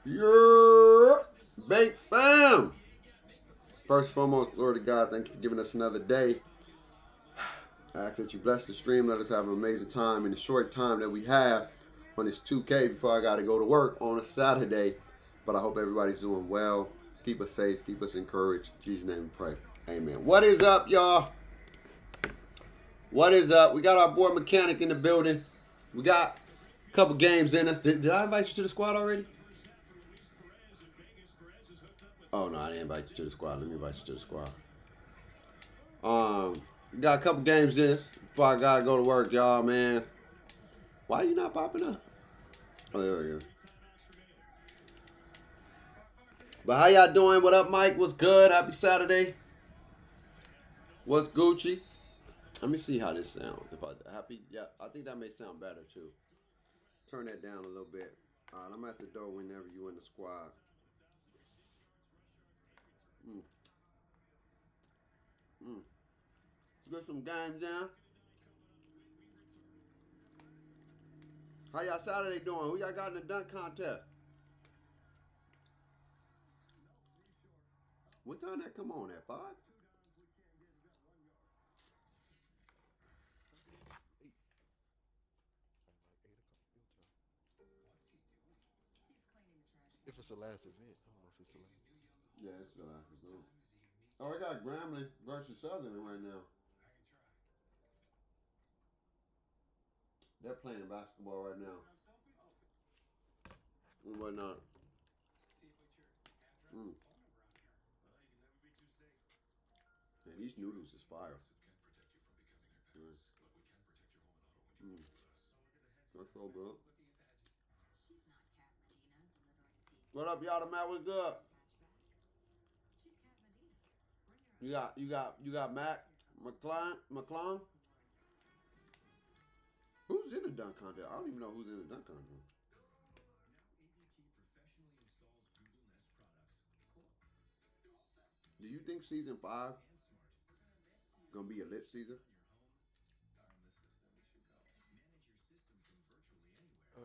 Yeah, bait bam. First and foremost, glory to God. Thank you for giving us another day. I ask that you bless the stream. Let us have an amazing time in the short time that we have on this 2K before I got to go to work on a Saturday. But I hope everybody's doing well. Keep us safe. Keep us encouraged. In Jesus' name we pray. Amen. What is up, y'all? What is up? We got our boy Mechanic in the building. We got a couple games in us. Did I invite you to the squad already? Oh no, I didn't invite you to the squad. Let me invite you to the squad. We got a couple games in us before I gotta go to work, y'all. Man, why are you not popping up? Oh, there we go. But how y'all doing? What up, Mike? What's good? Happy Saturday. What's Gucci? Let me see how this sounds. If I happy, yeah, I think that may sound better too. Turn that down a little bit. All right, I'm at the door whenever you in the squad. Mm, mm. Get some games down. How y'all Saturday doing? Who y'all got in the dunk contest? What time that come on at 5? If it's the last event, I don't know if it's the last. Yeah, it's still after school. Oh, we got Grambling versus Southern right now. They're playing basketball right now and whatnot. Mm. Man, these noodles is fire. Mm. Mm. That's so good. What up, y'all? The Matt, what's good? You got Matt McClung. Who's in the dunk contest? I don't even know who's in the dunk contest. Do you think season 5 gonna be a lit season? I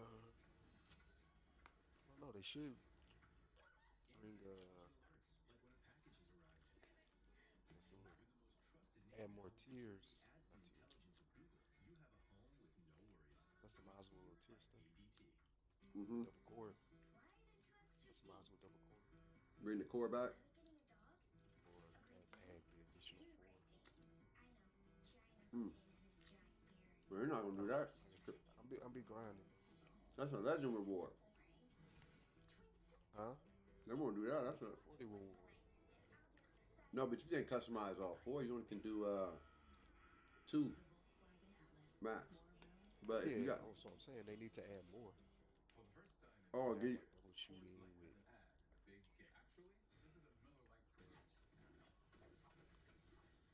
don't know. They should bring what's the word? Add more tiers. Not tiers. Customizable little tier stuff. Mm-hmm. Double core. Customizable double core. Bring the core back. Or add the additional four. Mm. Well, they're not gonna do that. Like I said, I'm be grinding though. That's a legend reward. Huh? They won't do that. That's That's a a 40 reward. no, but you can't customize all four. You only can do two max. But if you Yeah. got Oh, so I'm saying they need to add more. oh, Have like double shooting with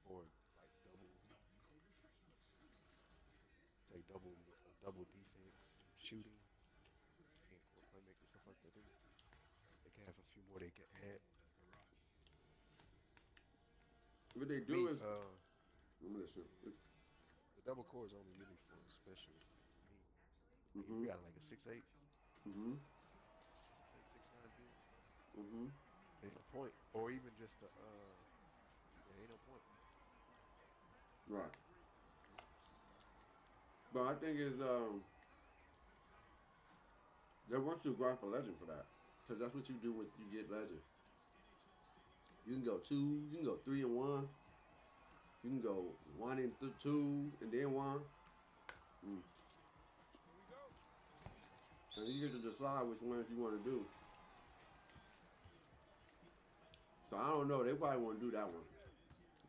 or like double defense shooting and court playmaking stuff like that. They can have a few more they can add. what they do Me, is let me listen. the double core is only really for specialists. For me, like if Mm-hmm. you got like a 6'8", Mm-hmm. 6'8", 6'9" build, Mm-hmm. ain't no point. Or even just the yeah, ain't no point. Right. But I think is they want you to grind for legend for that. Because that's what you do when you get legend. You can go two, you can go 3-1, you can go one and two and then one. Mm. And you get to decide which ones you want to do. So I don't know. They probably want to do that one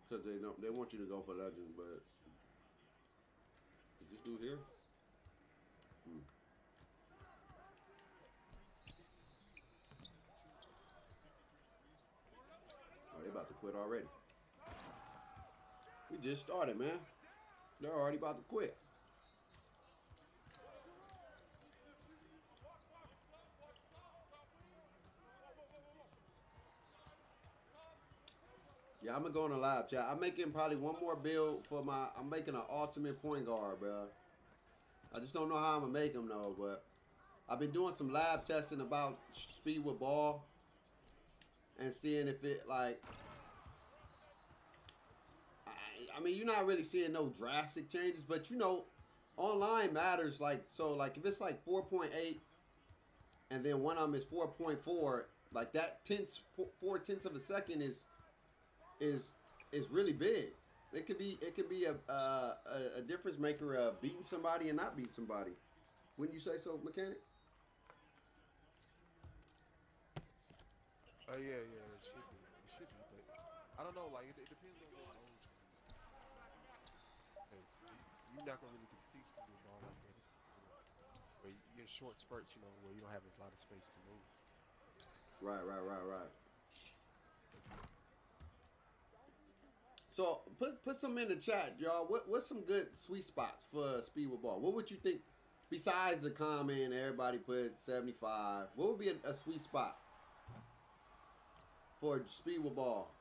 because they want you to go for legend. But is this dude here? Mm. Oh, they about to quit already. We just started, man. They're already about to quit. Yeah, I'm gonna go in the live chat. I'm making probably one more build for my. I'm making an ultimate point guard, bro. I just don't know how I'm gonna make him though, but I've been doing some lab testing about speed with ball and seeing if it like. I mean, you're not really seeing no drastic changes, but you know, online matters. Like so, like if it's like 4.8 and then one of them is 4.4, like that 4 tenths of a second is is really big. It could be a difference maker of beating somebody and not beating somebody. Wouldn't you say so, mechanic? Yeah, yeah, it should be. It should be, but I don't know. Like it depends on what mode you use, because you're not gonna really get to see speed with ball like that. Where you get short spurts, where you don't have a lot of space to move. Right, right, right, right. So put some in the chat, y'all. What's some good sweet spots for speed with ball? What would you think besides the comment everybody put 75? What would be a sweet spot for speed with ball?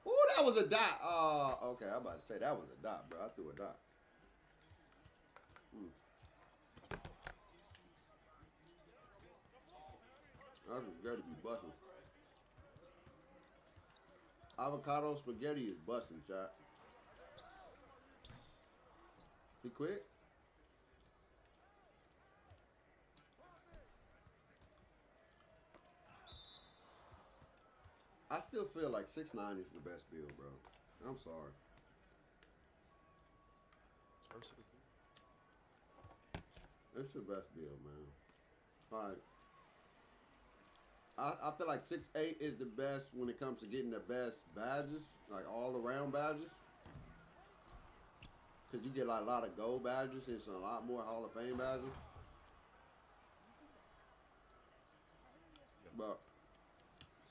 Oh, that was a dot. Oh, okay. I'm about to say that was a dot, bro. I threw a dot. Mm. That's got to be busting. Avocado spaghetti is busting, chat. He quit? I still feel like 6'9" is the best build, bro. I'm sorry. It's versatile. It's the best build, man. Like, I feel like 6'8" is the best when it comes to getting the best badges, like all around badges. Because you get like a lot of gold badges and a lot more Hall of Fame badges. Yeah. But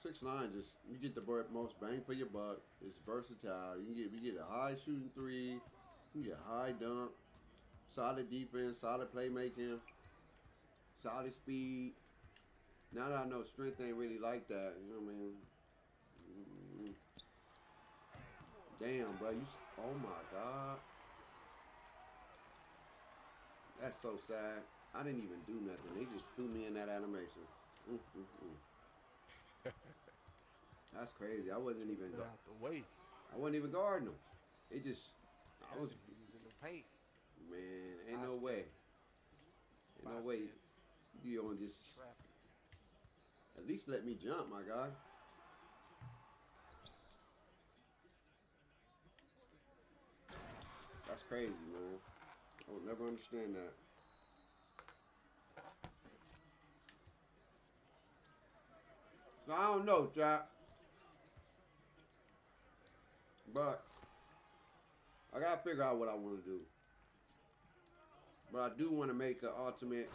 6'9" just, you get the most bang for your buck. It's versatile. You get a high shooting three. You get high dunk. Solid defense. Solid playmaking. Solid speed. Now that I know strength ain't really like that, you know what I mean? Mm-hmm. Damn, bro. Oh my God. That's so sad. I didn't even do nothing. They just threw me in that animation. Mm-mm-mm. That's crazy. I wasn't even. Get out the way. I wasn't even guarding them. It just. I Yeah, was. he was in the paint. Man, ain't no way. Bystander. Ain't no way. Bystander. You gonna just Trapping. at least let me jump, my guy. That's crazy, man. I would never understand that. So I don't know, Jack. But I gotta figure out what I want to do. But I do want to make an ultimate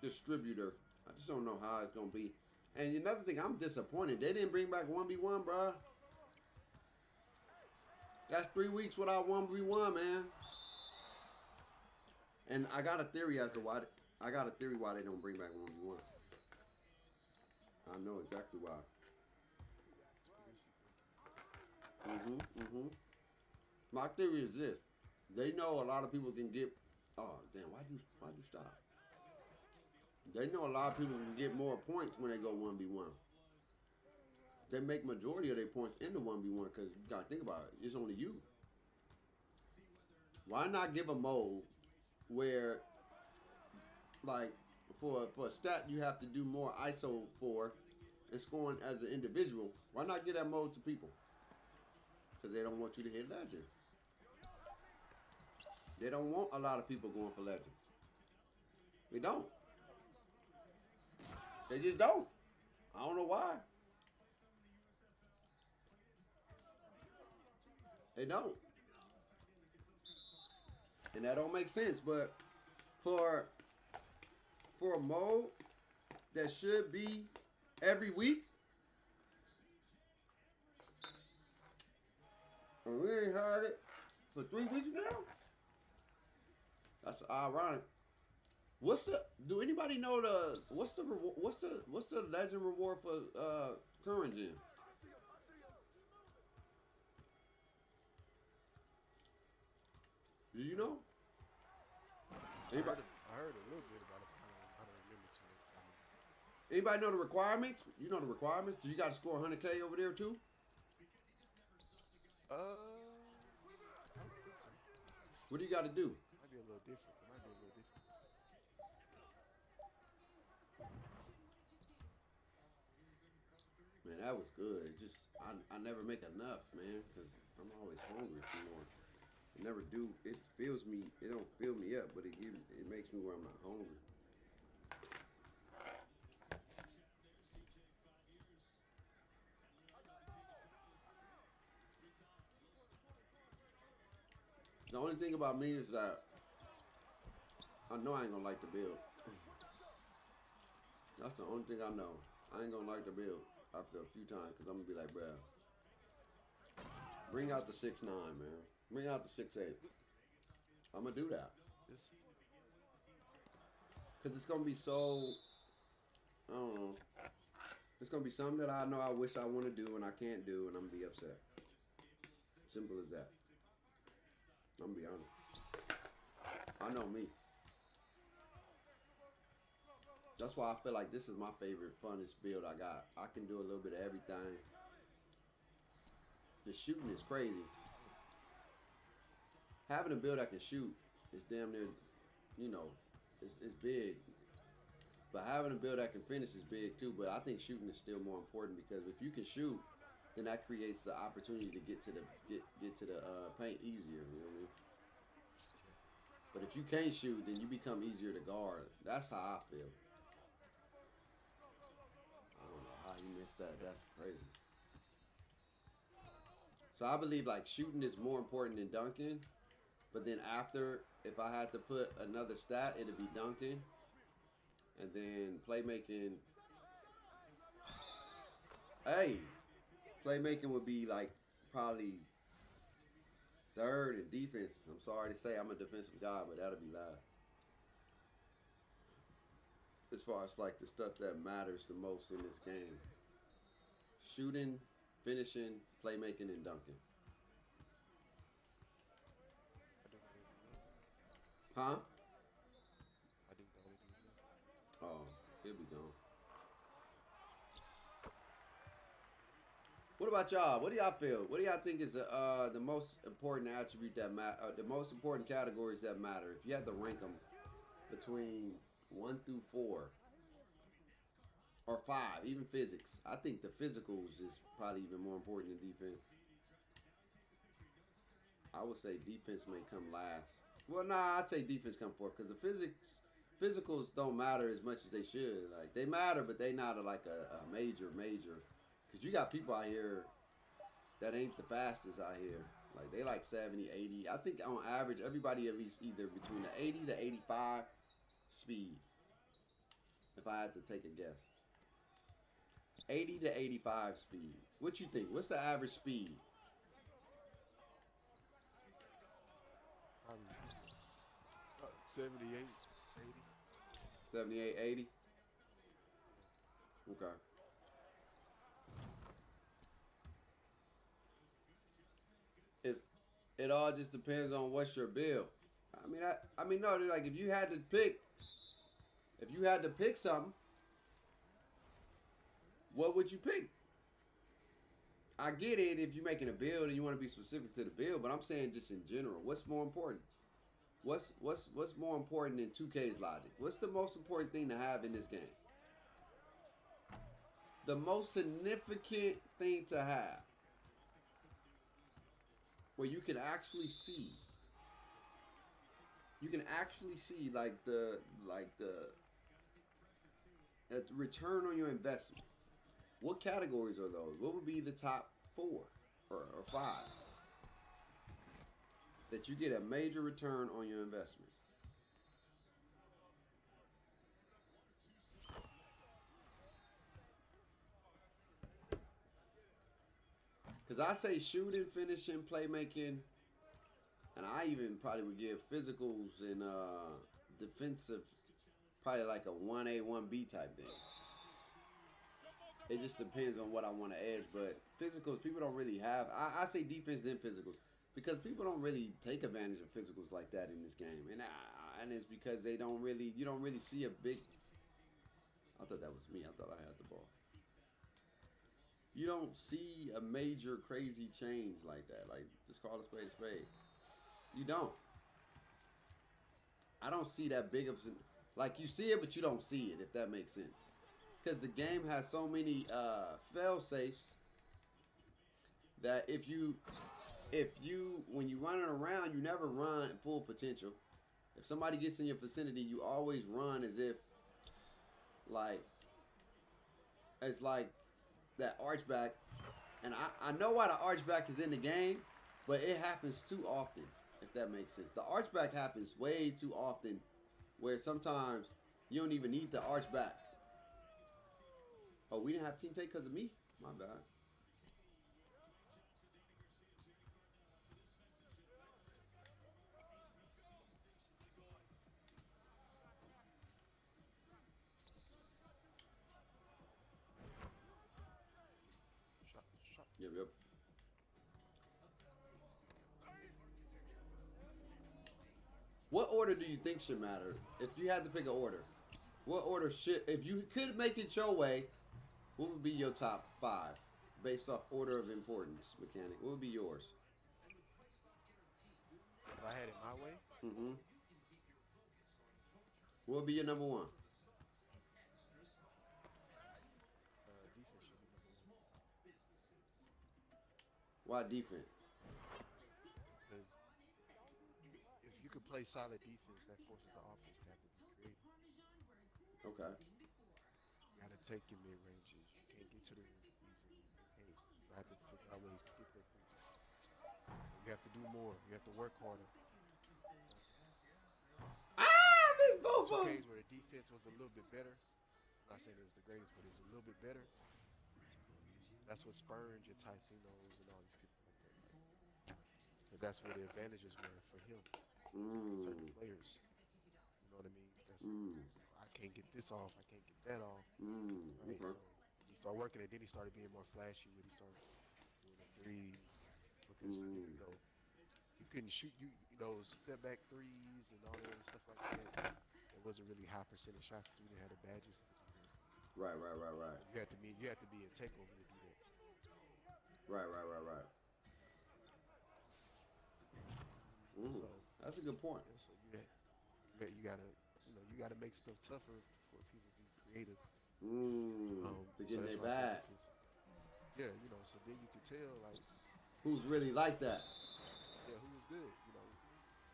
distributor. I just don't know how it's gonna be. And another thing, I'm disappointed. They didn't bring back 1v1, bro. That's 3 weeks without 1v1, man. And I got a theory as to why. I got a theory why they don't bring back 1v1. I know exactly why. Conspiracy My theory is this: they know a lot of people can get. Oh damn! Why'd you stop? They know a lot of people can get more points when they go 1v1. They make majority of their points in the 1v1 because you gotta think about it. It's only you. Why not give a mode where, like, for a stat you have to do more ISO for and scoring as an individual? Why not give that mode to people? Because they don't want you to hit legend. They don't want a lot of people going for legend. They don't. They just don't. I don't know why. They don't. And that don't make sense. But for a mode that should be every week, and we ain't had it for 3 weeks now. That's ironic. Do anybody know what's the legend reward for current gen? Do you know? Anybody, I heard a little bit about it, but I don't remember too much. I mean, anybody know the requirements? You know the requirements? Do you got to score 100K over there too? I don't think so. What do you got to do? Might be a little different. It might be a little different. Man, that was good. I never make enough, man, because I'm always hungry for more. I never do. It fills me. It don't fill me up, but it makes me where I'm not hungry. The only thing about me is that I know I ain't gonna like the build. That's the only thing I know. I ain't gonna like the build after a few times because I'm gonna be like, bruh, bring out the 6'9", man. Bring out the 6'8". I'm gonna do that This because it's gonna be so. I don't know. It's gonna be something that I know I wish I want to do and I can't do, and I'm gonna be upset. Simple as that. I'm gonna be honest. I know me. That's why I feel like this is my favorite, funnest build I got. I can do a little bit of everything. The shooting is crazy. Having a build that can shoot is damn near, you know, it's big. But having a build that can finish is big too. But I think shooting is still more important because if you can shoot, then that creates the opportunity to get to the get to the paint easier. You know what I mean? But if you can't shoot, then you become easier to guard. That's how I feel. I don't know how you missed that. That's crazy. So I believe like shooting is more important than dunking. But then after, if I had to put another stat, it'd be dunking. And then playmaking. Hey, playmaking would be like probably third in defense. I'm sorry to say I'm a defensive guy, but that'll be live. As far as like the stuff that matters the most in this game. Shooting, finishing, playmaking, and dunking. I don't really know. Huh? I didn't know they did know. Oh, he'll be gone. What about y'all? What do y'all feel? What do y'all think is the most important attribute that matter? The most important categories that matter. If you had to rank them between 1 through 4 or 5, even physics. I think the physicals is probably even more important than defense. I would say defense may come last. Well, nah, I'd say defense come fourth because the physicals don't matter as much as they should. Like they matter, but they not like a major. Because you got people out here that ain't the fastest out here. Like they like 70, 80. I think on average, everybody at least either between the 80 to 85 speed. If I had to take a guess. 80 to 85 speed. What you think? What's the average speed? Probably 78, 80. 78, 80? Yeah. Okay. It's, it all just depends on what's your build. I mean, no. Like if you had to pick something, what would you pick? I get it if you're making a build and you want to be specific to the build, but I'm saying just in general. What's more important? What's more important than 2K's logic? What's the most important thing to have in this game? The most significant thing to have, where you can actually see like the return on your investment. What categories are those? What would be the top 4 or 5 that you get a major return on your investment? Because I say shooting, finishing, playmaking, and I even probably would give physicals and defensive probably like a 1A, 1B type thing. It just depends on what I want to edge, but physicals, people don't really have. I say defense then physicals because people don't really take advantage of physicals like that in this game, and it's because they don't really you don't really see a big. I thought that was me. I thought I had the ball. You don't see a major crazy change like that. Like just call a spade a spade. You don't. I don't see that big of like you see it, but you don't see it. If that makes sense, because the game has so many fail safes that if you when you running around, you never run full potential. If somebody gets in your vicinity, you always run as if like it's like that archback. And I know why the archback is in the game, but it happens too often. If that makes sense, the archback happens way too often, where sometimes you don't even need the archback. Oh, we didn't have team take because of me. My bad. Shot, shot. Yep, yep. What order do you think should matter? If you had to pick an order, what order should, if you could make it your way, what would be your top five based off order of importance mechanic? What would be yours? If I had it my way, Mm-hmm. What would be your number one? defense should be number one. Why defense? Because if you could play solid defense, that forces the offense to have to be creative. Okay. You got to take your mid ranges. You can't get to the rim easily. Hey, you have to figure out ways to get there through. You have to do more. You have to work harder. Ah, this both Two of them. Ks where the defense was a little bit better. I'm not saying it was the greatest, but it was a little bit better. That's what spurned your Tycinos and all these people like that. Like, because that's where the advantages were for him. Certain Mm. players. You know what I mean? That's Mm. I can't get this off. I can't get that off. Mm. Right. Okay. So he started working it. Then he started being more flashy when he started doing the threes. Because Mm. you couldn't shoot step back threes and all that other stuff like that. It wasn't really high percentage shots. You didn't have the badges to do that. Right, right, right, right. You had to be in takeover to do that. Right, right, right, right. Mm. So That's a good point. yeah, so you gotta make stuff tougher for people to be creative. Mm. To So get that's their why I say bag. defense. Yeah, so then you can tell like Who's really like that? yeah who was good.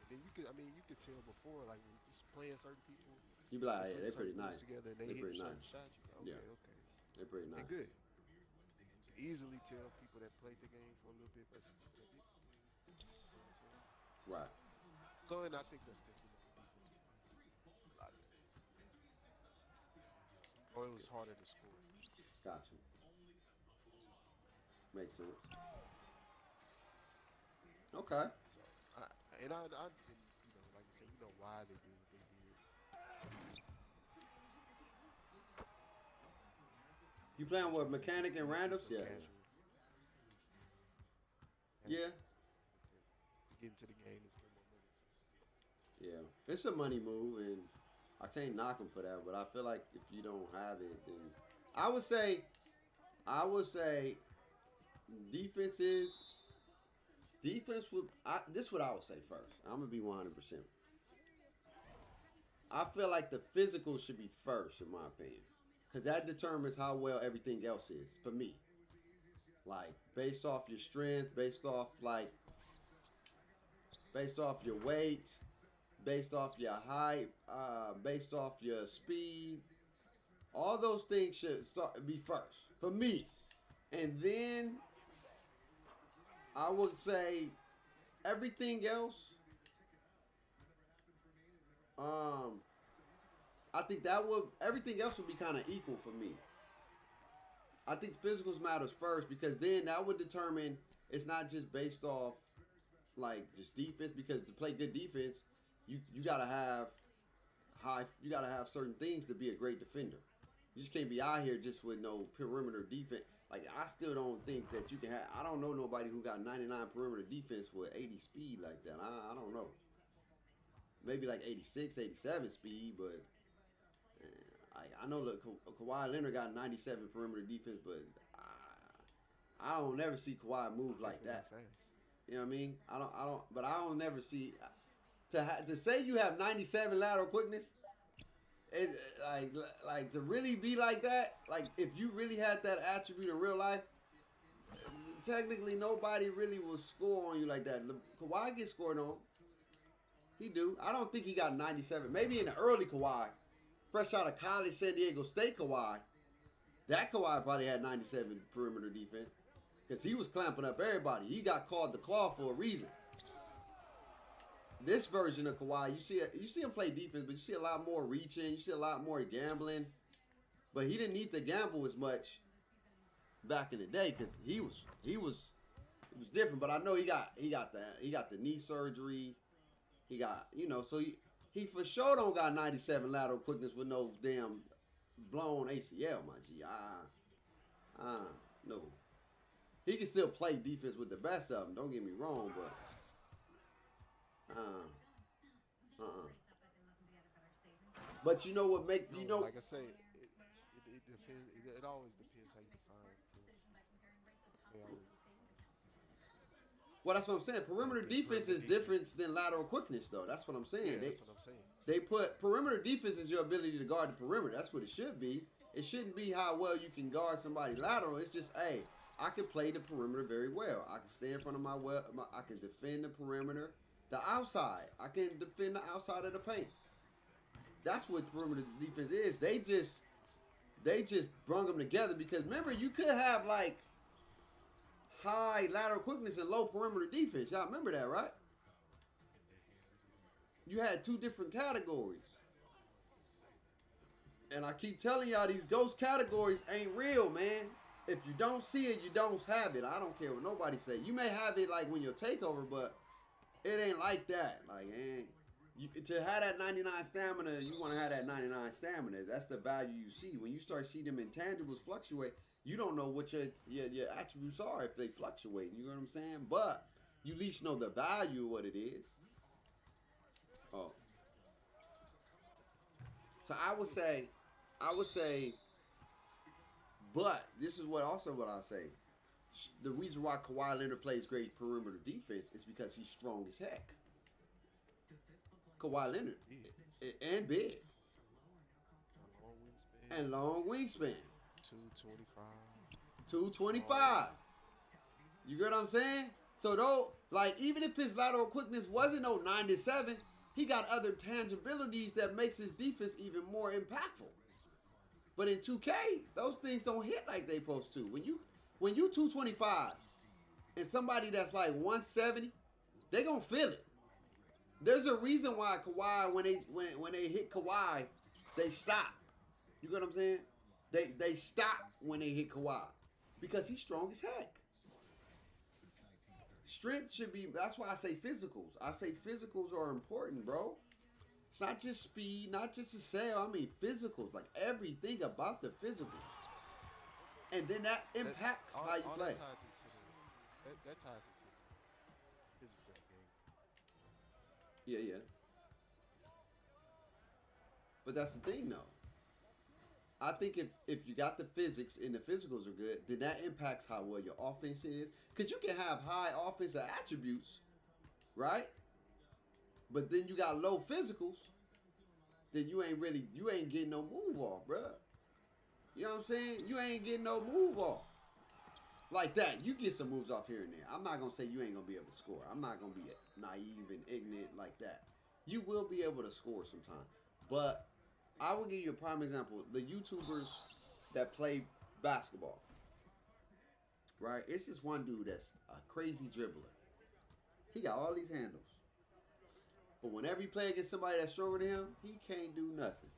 And then you could tell before like when you're just playing certain people, You be like, they "Hey, put they pretty certain moves nice. together and they They hitting pretty certain nice. shots. You go, Yeah, okay, they pretty they nice. good. You can easily tell people that played the game for a little bit versus people that didn't. You know what I'm saying? Right. So and I think that's because the defense was weak a lot of that. Or it was harder to score. Gotcha. Makes sense. Okay. So and like you said, we know why they did what they did. You playing with Especially when mechanic and you get randoms? some Yeah, casuals. yeah, Casuals and stuff like that. To get into the game and spend more minutes. yeah. Yeah. It's a money move, and I can't knock them for that. But I feel like if you don't have it, then I would say, I would say, defense is defense would. This is what I would say first. I'm gonna be 100%. I feel like the physical should be first, in my opinion, because that determines how well everything else is for me. Like based off your strength, based off your weight, based off your height, based off your speed. All those things should be first for me, and then I would say everything else. Um, I think that would everything else would be kind of equal for me. I think physicals matters first because then that would determine it's not just based off like just defense because to play good defense, you gotta have you gotta have certain things to be a great defender. You just can't be out here just with no perimeter defense. Like I still don't think that you can have. I don't know nobody who got 99 perimeter defense with 80 speed like that. I don't know. Maybe like 86, 87 speed, but I know look, Kawhi Leonard got 97 perimeter defense, but I don't never see Kawhi move like Definitely not that. fast. You know what I mean? But I don't never see to say you have 97 lateral quickness. It, like to really be like that. Like if you really had that attribute in real life, technically nobody really will score on you like that. Kawhi gets scored on. He do. I don't think he got 97. Maybe in the early Kawhi, fresh out of college, San Diego State Kawhi. That Kawhi probably had 97 perimeter defense because he was clamping up everybody. He got called the claw for a reason. This version of Kawhi, you see him play defense, but you see a lot more reaching. You see a lot more gambling. But he didn't need to gamble as much back in the day because he was different. But I know he got the knee surgery. He got so he for sure don't got 97 lateral quickness with no damn blown ACL, my G. No. He can still play defense with the best of them. Don't get me wrong, but But you know what make Like I say, it depends. It always depends how you define it. They always well, that's what I'm saying. Perimeter defense is different than lateral quickness, though. That's what I'm saying. Yeah, that's what I'm saying. They put perimeter defense is your ability to guard the perimeter. That's what it should be. It shouldn't be how well you can guard somebody lateral. It's just, hey, I can play the perimeter very well. I can stay in front of I can defend the perimeter. The outside, I can defend the outside of the paint. That's what perimeter defense is. They just brung them together because remember, you could have like high lateral quickness and low perimeter defense. Y'all remember that, right? You had two different categories. And I keep telling y'all these ghost categories ain't real, man. If you don't see it, you don't have it. I don't care what nobody say. You may have it like when you're takeover, but it ain't like that. Like, to have that 99 stamina, you want to have that 99 stamina. That's the value you see. When you start seeing them intangibles fluctuate, you don't know what your attributes are if they fluctuate. You know what I'm saying? But you at least know the value of what it is. Oh. So I would say, but this is what I say. The reason why Kawhi Leonard plays great perimeter defense is because he's strong as heck. Kawhi Leonard. And big. And long wingspan. 225. 225. You get what I'm saying? So though, like even if his lateral quickness wasn't no 97, he got other tangibilities that makes his defense even more impactful. But in 2K, those things don't hit like they supposed to. When you 225 and somebody that's like 170, they gonna feel it. There's a reason why Kawhi, when they hit Kawhi, they stop. You get what I'm saying? They stop when they hit Kawhi because he's strong as heck. Strength should be. That's why I say physicals. I say physicals are important, bro. It's not just speed, not just a sale. I mean physicals, like everything about the physicals, and then that impacts how you play. That ties into physics of the game. Yeah. But that's the thing, though. I think if you got the physics and the physicals are good, then that impacts how well your offense is. Because you can have high offensive attributes, right? But then you got low physicals, then you ain't getting no move off, bruh. You know what I'm saying? You ain't getting no move off. Like that. You get some moves off here and there. I'm not going to say you ain't going to be able to score. I'm not going to be naive and ignorant like that. You will be able to score sometime. But I will give you a prime example. The YouTubers that play basketball, right? It's just one dude that's a crazy dribbler. He got all these handles. But whenever he play against somebody that's stronger than him, he can't do nothing.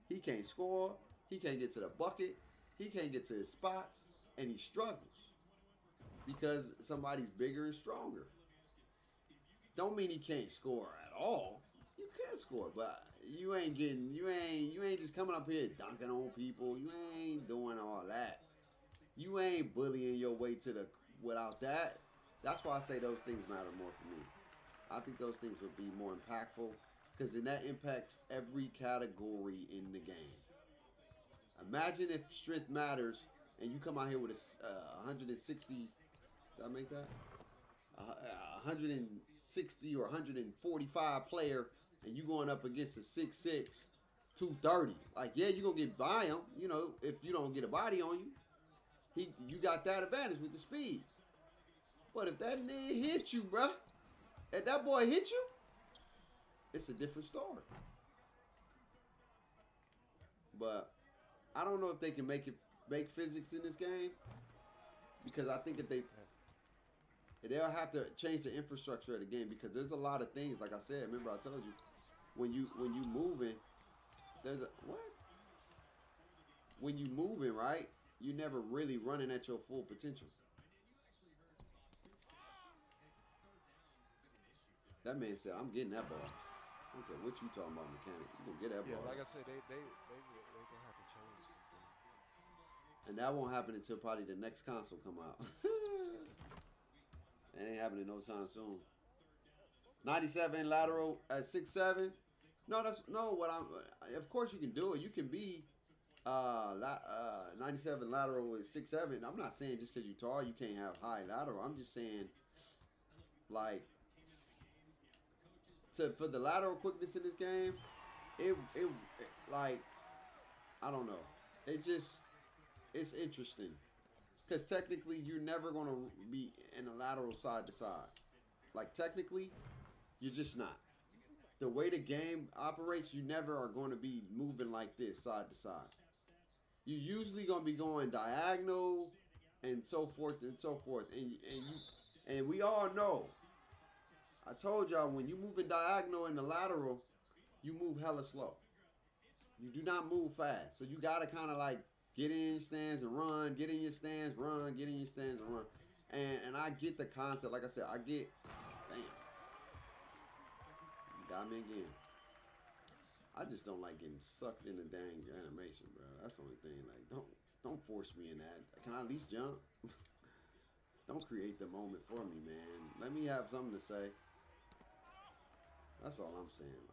He can't score. He can't get to the bucket. He can't get to his spots. And he struggles because somebody's bigger and stronger. Don't mean he can't score at all. You can score, but you ain't just coming up here dunking on people. You ain't doing all that. You ain't bullying your way to the without that. That's why I say those things matter more for me. I think those things would be more impactful because then that impacts every category in the game. Imagine if strength matters and you come out here with a 160. Did I make that? 160 or 145 player, and you going up against a 6'6", 230. Like, yeah, you gonna get by him. You know, if you don't get a body on you, you got that advantage with the speed. But if that nigga hit you, bruh, if that boy hit you, it's a different story. But I don't know if they can make physics in this game because I think if they'll have to change the infrastructure of the game because there's a lot of things. Like I said, remember I told you when you moving, there's a what? When you moving, right? You never really running at your full potential. That man said, "I'm getting that ball." I don't care what you talking about, mechanic. You gonna get that Yeah, ball. like I said, they gonna have to change something. And that won't happen until probably the next console come out. It ain't happening no time soon. 97 lateral at 6'7". No, that's no. What I'm. Of course you can do it. You can be 97 lateral with 6'7". I'm not saying just because you're tall you can't have high lateral. I'm just saying like for the lateral quickness in this game, it like I don't know. It's interesting because technically you're never gonna be in a lateral side to side. Like technically, you're just not. The way the game operates, you never are going to be moving like this side to side. You're usually going to be going diagonal and so forth and so forth. And we all know. I told y'all when you move in diagonal and the lateral, you move hella slow. You do not move fast. So you got to kind of like get in your stance and run, get in your stance, run, get in your stance and run. And I get the concept. Like I said, I get. Damn. You got me again. I just don't like getting sucked in the dang animation, bro. That's the only thing. Like, don't force me in that. Can I at least jump? Don't create the moment for me, man. Let me have something to say. That's all I'm saying.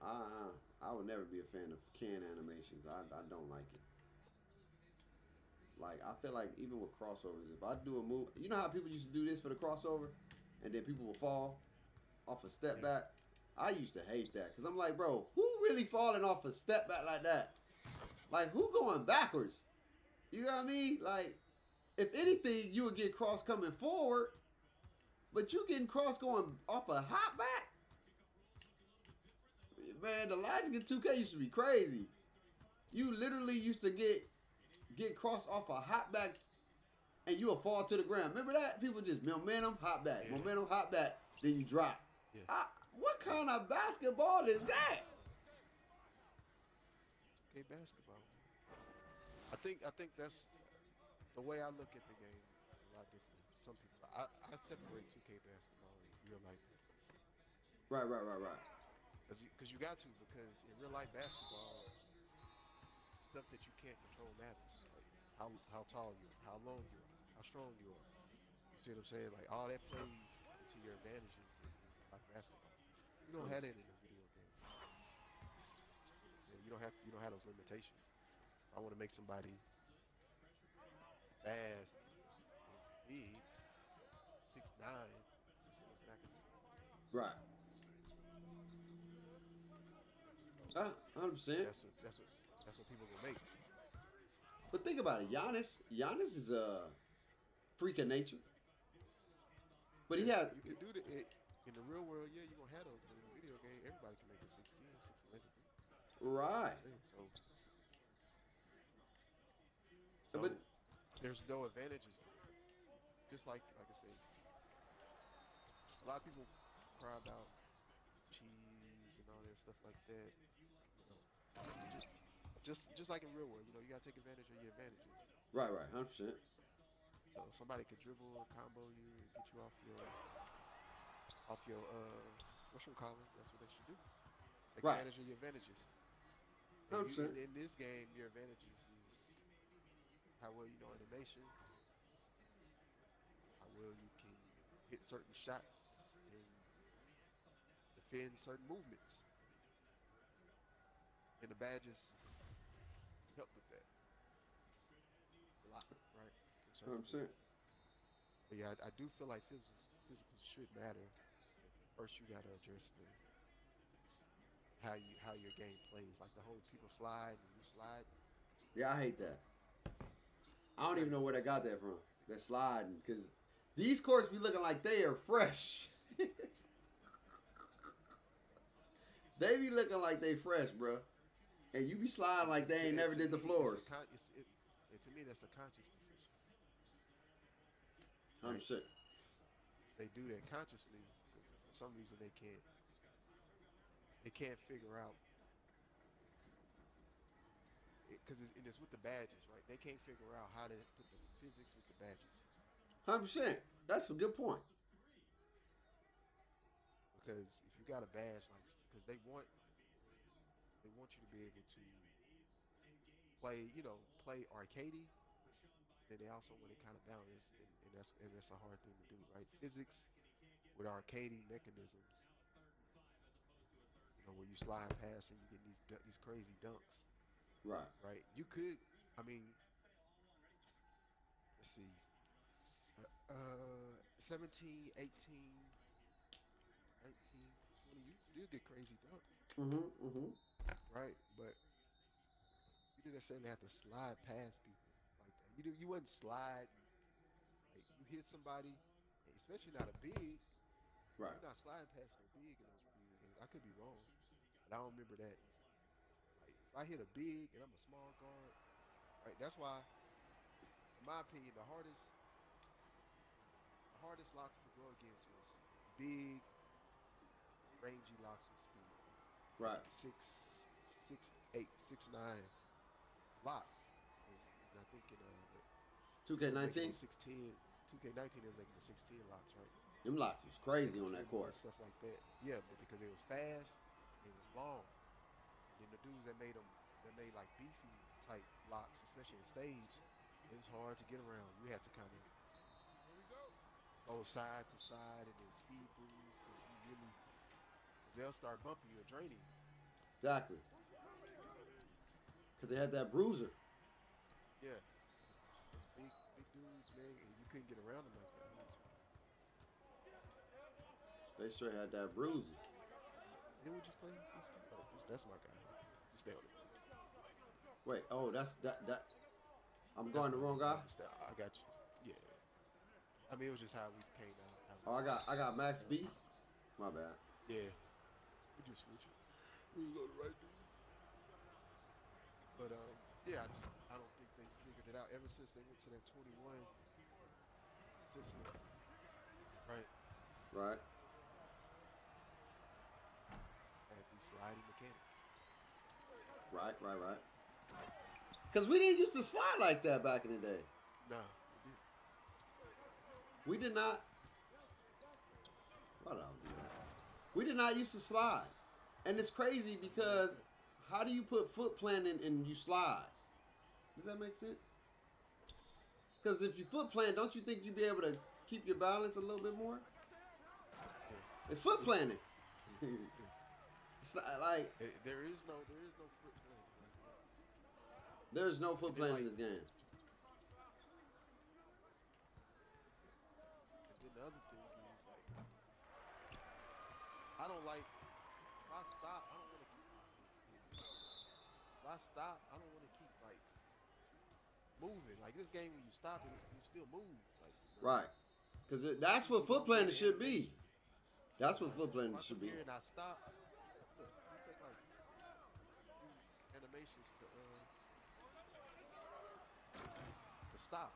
I would never be a fan of can animations. I don't like it. Like I feel like even with crossovers, if I do a move, you know how people used to do this for the crossover, and then people will fall off a step back. I used to hate that because I'm like, bro, who really falling off a step back like that? Like who going backwards? You know what I mean? Like if anything, you would get cross coming forward, but you getting cross going off a hop back. Man, the logic in 2K used to be crazy. You literally used to get cross off a hop back and you'll fall to the ground. Remember that? People just momentum, hop back, momentum, hop back, then you drop. Yeah. What kind of basketball is that? Okay, basketball. I think that's the way I look at the game is a lot different. Some people, I separate 2K basketball and real life basketball. Right. Because you got to, because in real life basketball, stuff that you can't control matters. Like how tall you are, how long you are, how strong you are. You see what I'm saying? Like all that plays into your advantages in real life basketball. You don't have that in a video game. You see what I'm saying? You don't have those limitations. If I want to make somebody fast and big, 6'9", it's not gonna be. Right. So 100%. that's what people gonna make. But think about it. Giannis is a freak of nature. But he Yeah, has you can do that in the real world. Yeah, you gonna have those, but in the video game, everybody can make a 6'10", 6'11". You know what right. I'm saying? So But so there's no advantages there. Just like I say, a lot of people cry about cheese and all that stuff like that. You know, just like in real world, you gotta take advantage of your advantages. right, 100%. So somebody could dribble and combo you and get you off your mushroom collar. That's what they should do. Take Right. advantage of your advantages. And you 100%. in this game, your advantages is how well you know animations, how well you can hit certain shots and defend certain movements. And the badges help with that a lot, right? To a certain degree. 100%. But yeah, I do feel like physicals should matter. But first, you gotta address the how your game plays. Like the whole people slide and you slide. Yeah, I hate that. I It's don't even crazy. know where they got that from. That sliding, because these courts be looking like they are fresh. They be looking like they fresh, bro. And you be sliding like they ain't never To did the me, it's a floors. con. And to me, that's a conscious decision, I'm right? sick. They do that consciously because for some reason they can't figure out because and it's with the badges, right? They can't figure out how to put the physics with the badges 100%. That's a good point. because if you got a badge like because they want you to be able to play, play arcadey. Then they also want to kind of balance, and that's a hard thing to do, right? Physics with arcadey mechanisms, where you slide past and you get these crazy dunks, Right. right? You could, I mean, let's see, 17, 18, 19, 20, you can still get crazy dunks, Mm-hmm. Mm-hmm. right? But you didn't necessarily have to slide past people like that. You wouldn't slide and like you hit somebody, especially not a big. Right. You're not sliding past no big in those previous games. I could be wrong, but I don't remember that. Like if I hit a big and I'm a small guard, right? That's why, in my opinion, the hardest locks to go against was big, rangy locks with speed, like Right. 6'8", 6'9" locks. And I think they was making 2K19. those 6'10", 2K19 they was making the 6'10" locks, right? Them locks was crazy Making on that free more court. stuff like that. Yeah, but because it was fast, it was long. And then the dudes that made like beefy type locks, especially in stage, it was hard to get around. You had to kind of go side to side and then speed boost, and you really, because they'll start bumping you and draining you. Exactly. Because they had that bruiser. Yeah, those big dudes, man, and you couldn't get around them like that. They straight had that bruiser. Then we just play this dude. Oh, that's my guy. Just stay on the field. Wait, oh, that. I'm That's going the my wrong dude. guy. I got you. Yeah. I mean, it was just how we came out, how we Oh, I got Max set up. B. My bad. Yeah, we just switch it. We was on the right dude. But yeah, I don't think they figured it out ever since they went to that 21 system, right? Right. Had these sliding mechanics. Right. Right. Right. Because we didn't used to slide like that back in the day. Nah, they did. We did not. What I do that? We did not used to slide, and it's crazy Nothing like because that. how do you put foot planting and you slide? Does that make sense? Because if you foot plant, don't you think you'd be able to keep your balance a little bit more? Yeah, It's foot yeah, planting. yeah. It's not like There is no foot planning like that. there's no foot And then planting in like, this game. and then the other thing is like, I don't like if I stop, I don't want to keep hitting people. If I stop, I don't want to keep like moving. Like this game, when you stop it, you still move. Like Right. Because some that's what people foot don't do planting the should be. animations. That's what Like foot if planting I should come be. here and I stop, look, you take like few animations to stop.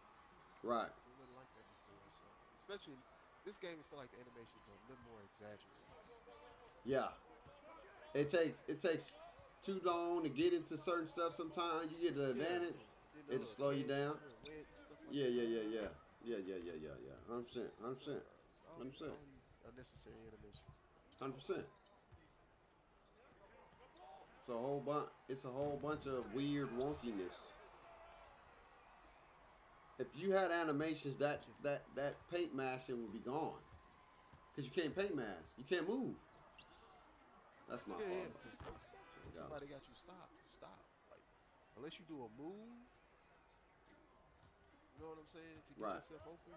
Right. It wasn't like that before. So especially in this game, I feel like the animations are a little more exaggerated. Yeah. It takes too long to get into certain stuff. Sometimes you get the Yeah, advantage, yeah. And then the it'll little slow you head down. turn red and stuff like Yeah, that. yeah, yeah, yeah, yeah, yeah, yeah, yeah, yeah. 100%, 100%, All these 100%, unnecessary animations. 100%. It's a whole bunch. It's a whole bunch of weird wonkiness. If you had animations, that paint mashing would be gone. Cause you can't paint mash. You can't move. That's my Yeah, fault. because when Got it. somebody got you stopped, you stop. Like, unless you do a move, you know what I'm saying, to get Right. yourself open,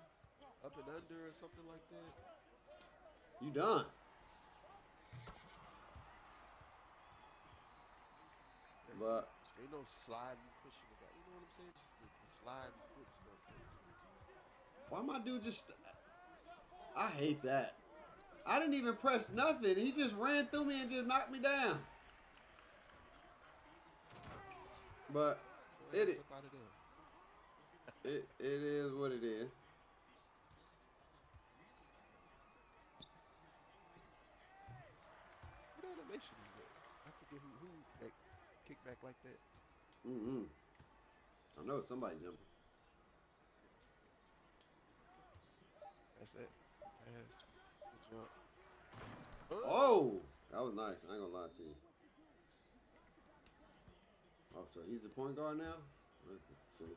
up and under or something like that. You done. Yeah, But ain't no sliding, pushing the guy. You know what I'm saying? Just the sliding foot stuff. why my dude just? I hate that. I didn't even press nothing. He just ran through me and just knocked me down. But Get your ass it up out of there. it is what it is. What animation is that? I forget who that kick back like that. Mm-mm. I know somebody jumping. That's that. Good pass. Good jump. Oh! Oh, that was nice. I ain't gonna lie to you. Oh, so he's the point guard now? Okay, cool.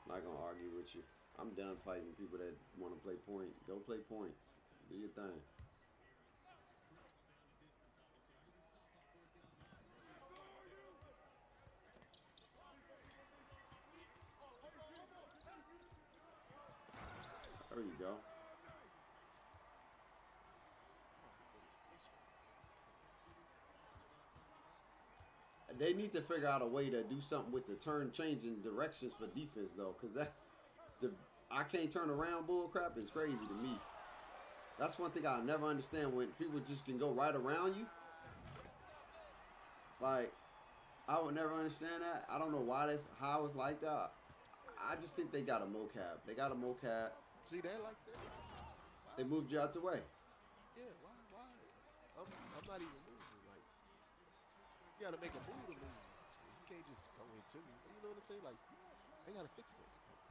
Not gonna argue with you. I'm done fighting people that want to play point. Go play point. Do your thing. There you go. Oh, he put his wrist right there. They need to figure out a way to do something with the turn changing directions for defense though, because the I can't turn around bull crap is crazy to me. That's one thing I never understand when people just can go right around you. Like I would never understand that. I don't know why that's how it's like that. I just think they got a mocap. They got a mocap. See that like that? They Why? moved you out the way. Yeah, why? Why? I'm not even moving. Like, you gotta make a move to move. You can't just go into me. You know what I'm saying? Like, they gotta fix that.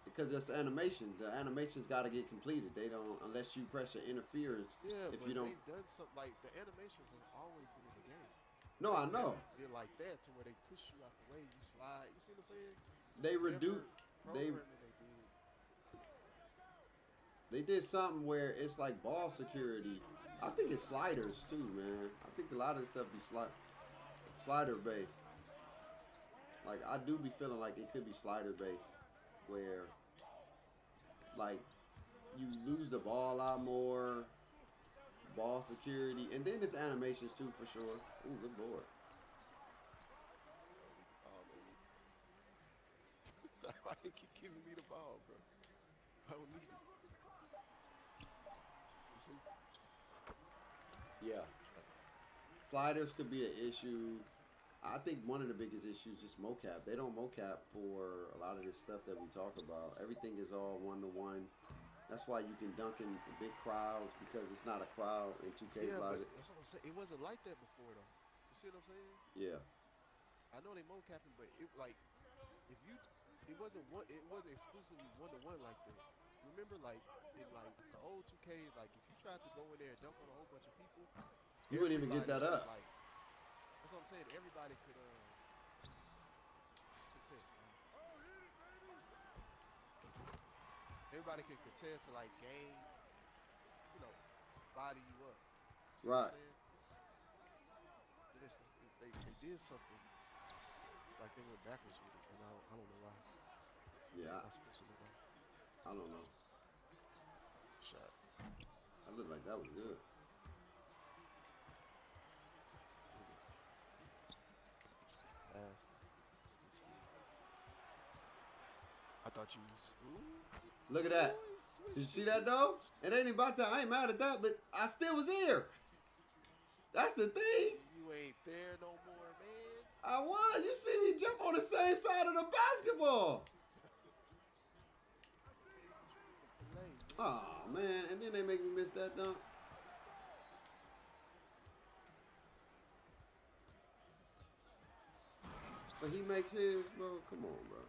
Because it's animation. The animation's got to get completed. They don't unless you press your interference. Yeah, If you but don't, they've done something like the animations have always been in the game. no, They I never know did like that to where they push you out the way, you slide. You see what I'm saying? they reduce. Whatever They programming they did. they did something where it's like ball security. I think it's sliders too, man. I think a lot of this stuff be slider based. Like I do be feeling like it could be slider based, where like you lose the ball a lot more, ball security, and then it's animations too for sure. Ooh, good board. I don't need the ball, baby. Why you keep giving me the ball, bro? I don't need it. See? Yeah, Shot. sliders could be an issue. I think one of the biggest issues is just mocap. They don't mocap for a lot of this stuff that we talk about. Everything is all one to one. That's why you can dunk in big crowds because it's not a crowd in 2K's Yeah, but logic. that's what I'm saying. It wasn't like that before, though. You see what I'm saying? Yeah. I know they mocapping, but it like if you, it wasn't one. It wasn't exclusively one to one like that. Remember, like in like the old 2Ks, like if you tried to go in there and dunk on a whole bunch of people, You wouldn't even get everybody that could up. like. That's what I'm saying. Everybody could contest, man. Everybody could contest to like game, you know, body you up. You see what I'm Right. saying? Then they did something. It's like they went backwards with it, and I don't know why. It's Yeah, not supposed to know why. I don't know. Shot. I looked like that was good. Was it fast? Good steal. I thought you was. Ooh, Look at that. ooh, he Did you switched see it. that He though? switched It it. ain't about that. I ain't mad at that, but I still was here. That's the thing. You ain't there no more, man. I was. You see me jump on the same side of the basketball. You can't control the delay, man. Oh man, and then they make me miss that dunk. But he makes his, bro. Come on, bro.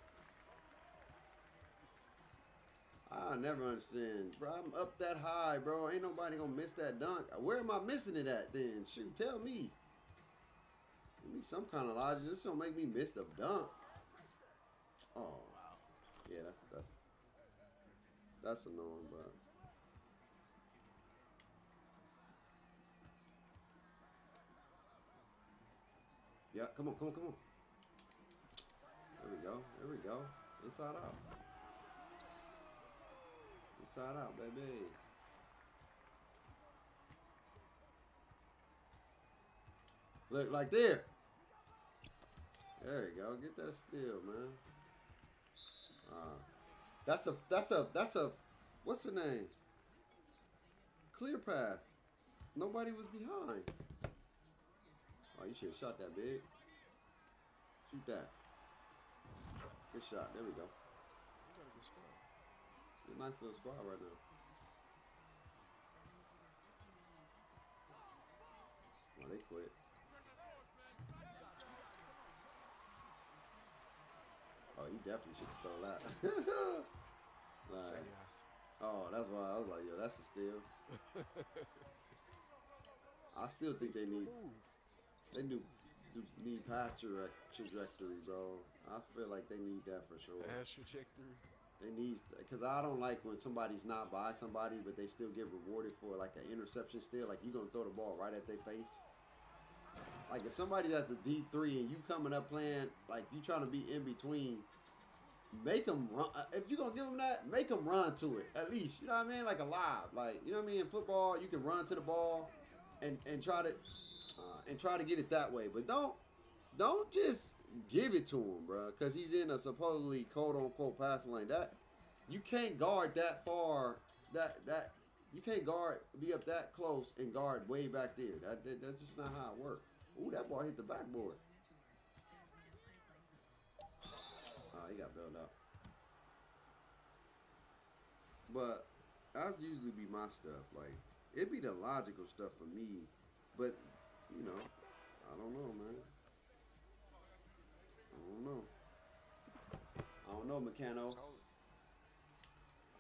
I never understand, bro. I'm up that high, bro. Ain't nobody gonna miss that dunk. Where am I missing it at then? Shoot, tell me. Give me some kind of logic. This don't make me miss the dunk. Oh, yeah, that's annoying, but yeah, come on, come on, come on. There we go, there we go. Inside out, inside out, baby. Look, like there. There you go. Get that steal, man. That's a what's the name? Clear path. Nobody was behind. Oh, you should have shot that big. Shoot that. Good shot. There we go. You got a good squad. A nice little squad right now. Oh, they quit. Oh, he definitely should have stole that. Like, oh, that's why I was like, yo, that's a steal. I still think they need pass trajectory, bro. I feel like they need that for sure. Pass trajectory. They need, because I don't like when somebody's not by somebody, but they still get rewarded for like an interception still. Like you gonna throw the ball right at their face. Like if somebody's at the deep three and you coming up playing, like you trying to be in between, make them run. If you gonna give them that, make them run to it at least. You know what I mean? Like a lob. Like you know what I mean? In football, you can run to the ball and try to get it that way. But don't just give it to him, bro, because he's in a supposedly quote unquote passing lane. That you can't guard that far. That you can't guard, be up that close and guard way back there. That's just not how it works. Ooh, that ball hit the backboard. Oh, he got bailed out. But that usually be my stuff. Like it'd be the logical stuff for me, but you know, I don't know, man. I don't know. I don't know, Meccano.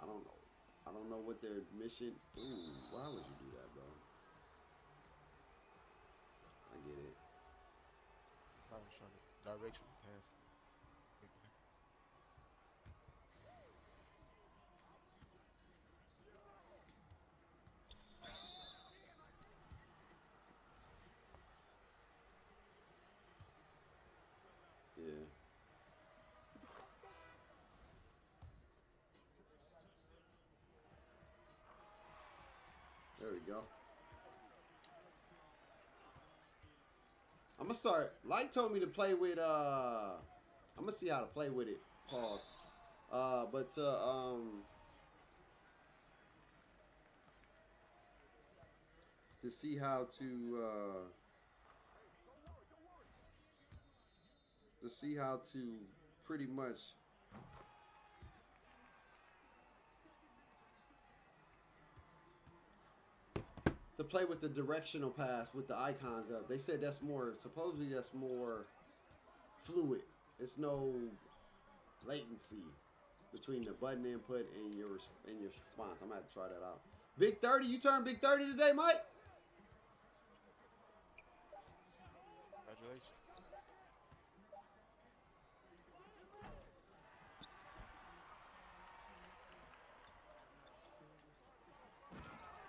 I don't know. I don't know what their mission. Ooh, why would you do that, bro? I get it. Probably trying to direction pass. Yeah. There we go. I'm gonna start. Light told me to play with. I'm gonna see how to play with it. Pause. But to see how to pretty much to play with the directional pass with the icons up. They said that's more, supposedly that's more fluid. It's no latency between the button input and your response. I'm gonna have to try that out. Big 30, you turned Big 30 today, Mike? Congratulations.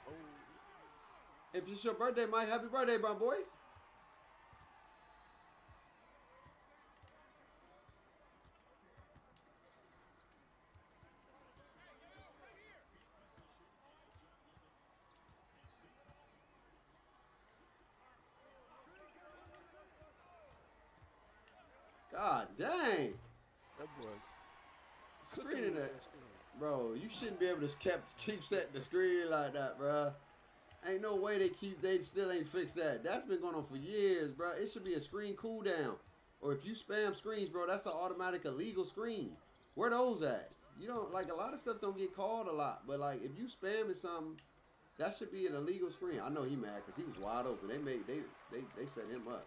Oh, If it's your birthday, Mike, happy birthday, my boy. God dang. that boy. Screening that. Bro, you shouldn't be able to keep setting the screen like that, bro. Ain't no way they still ain't fixed that. That's been going on for years, bro. It should be a screen cooldown. Or if you spam screens, bro, that's an automatic illegal screen. Where those at? You don't, like, a lot of stuff don't get called a lot. But, like, if you spamming something, that should be an illegal screen. I know he mad because he was wide open. They set him up.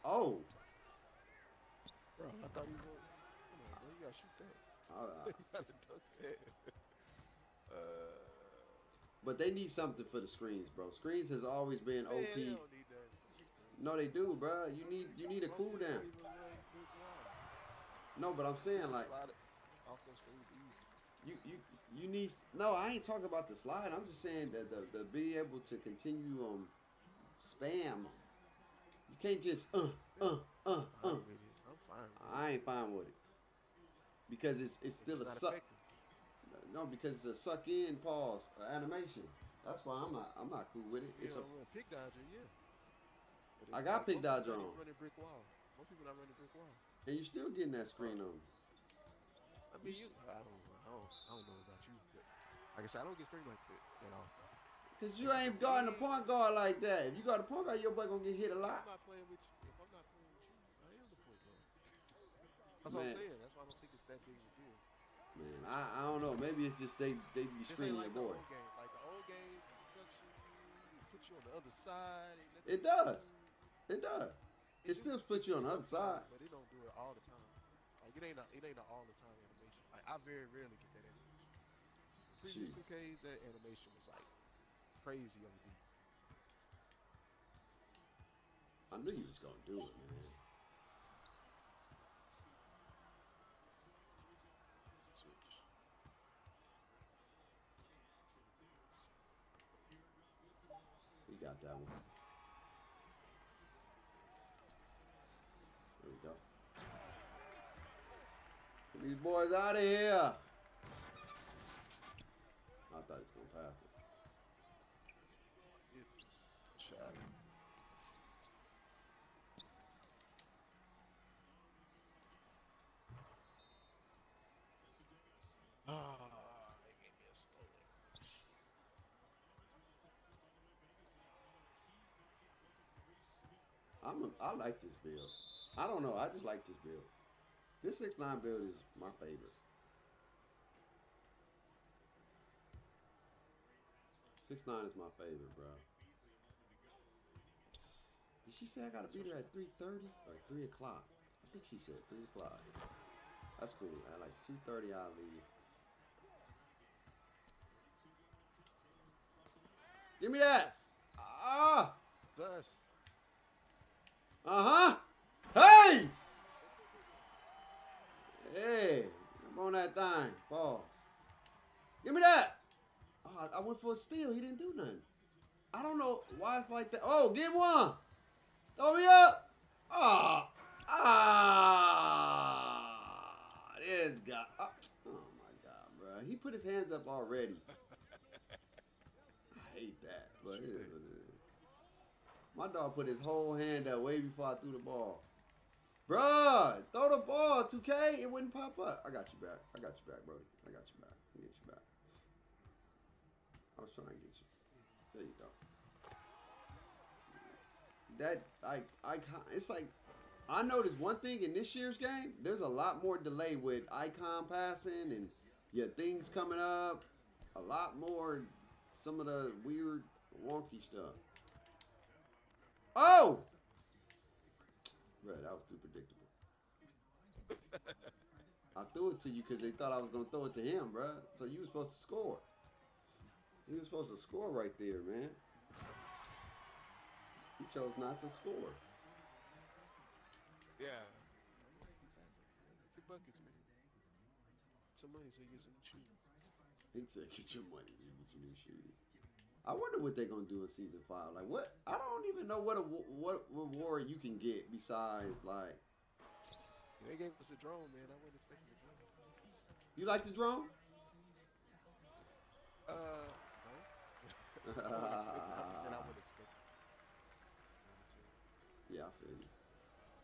Oh. Bro, I thought he was. Come on, bro. You gotta shoot that. I, You gotta dunk that. But they need something for the screens, bro. Screens has always been Man, they OP. don't need nothing for the screen. No, they do, bro. You need a As long as you cooldown. don't leave a little brick wall, No, but I'm you saying can like slide it off those screens easy. you you you need. No, I ain't talking about the slide. I'm just saying that the be able to continue spam. You can't just Yeah, I'm fine with it. I'm fine with it. I ain't fine with it because it's It's still just a not suck. effective. No, because it's a suck in pause animation. That's why I'm not cool with it. If you It's a don't run pick dodger, yeah. But I it's got like pick most people dodger not on, even running brick wall. Most people not running brick wall. and you still getting that Uh, screen on. I You mean, I don't know about you, but like I said, I don't get screamed like that at all. Cause They you get some ain't guarding a big. point guard like that. If you got a point guard, your boy gonna get hit a If lot. I'm not playing with you, if I'm not playing with you, I am the point guard. That's what I'm Man, saying. That's why I don't think it's that big of a deal. man, I don't know. Maybe it's just they be This ain't screening your like the boy. old games. Like the old games, it suction you, it put you on the other side, ain't nothing It you can does. do. It does. It It do still splits you on the other side. sometimes, but it don't do it all the time. Like it ain't a all the time animation. Like I very rarely get that animation. In previous Shoot, 2Ks, that animation was like crazy OD. I knew you was gonna do it, man. Switch. He got that one. There we go. Get these boys out of here. I thought he was gonna pass it. Yep. Shot. Ah, they gave me a slow animation. I like this build. I don't know. I just like this build. This 6'9" build is my favorite. 6'9" is my favorite, bro. Did she say I gotta be there at 3:30 or 3 o'clock? I think she said 3 o'clock. That's cool. At like 2:30, I'll leave. Give me that. Dust. Ah. Dust. Uh huh. Hey. Hey. I'm on that thing. Pause. Give me that. Oh, I went for a steal. He didn't do nothing. I don't know why it's like that. Oh, get one. Throw me up. Ah. Ah. This guy. Oh my God, bro. He put his hands up already. I hate that, but it Shoot is that. what it is. My dog put his whole hand up way before I threw the ball. Bruh, throw the ball, 2K. It wouldn't pop up. I got you back. I got you back, Brody. I got you back. I get you back. I was trying to get you. There you go. That it's like I noticed one thing in this year's game. There's a lot more delay with icon passing and your things coming up. A lot more some of the weird wonky stuff. Oh, bro, that was too predictable. I threw it to you because they thought I was gonna throw it to him, bro. So you were supposed to score. You were supposed to score right there, man. He chose not to score. Yeah. Keep passing. Get your buckets, man. Some money so you get some shoes. He said, "Get your money, you get your new shoes." I wonder what they're gonna do in season 5. Like, what? I don't even know what reward you can get besides like. And they gave us a drone, man. I wasn't expecting a drone. You like the drone? No. I wasn't expecting. I'm just saying I wasn't expecting. You know what I'm saying? Yeah, I feel you.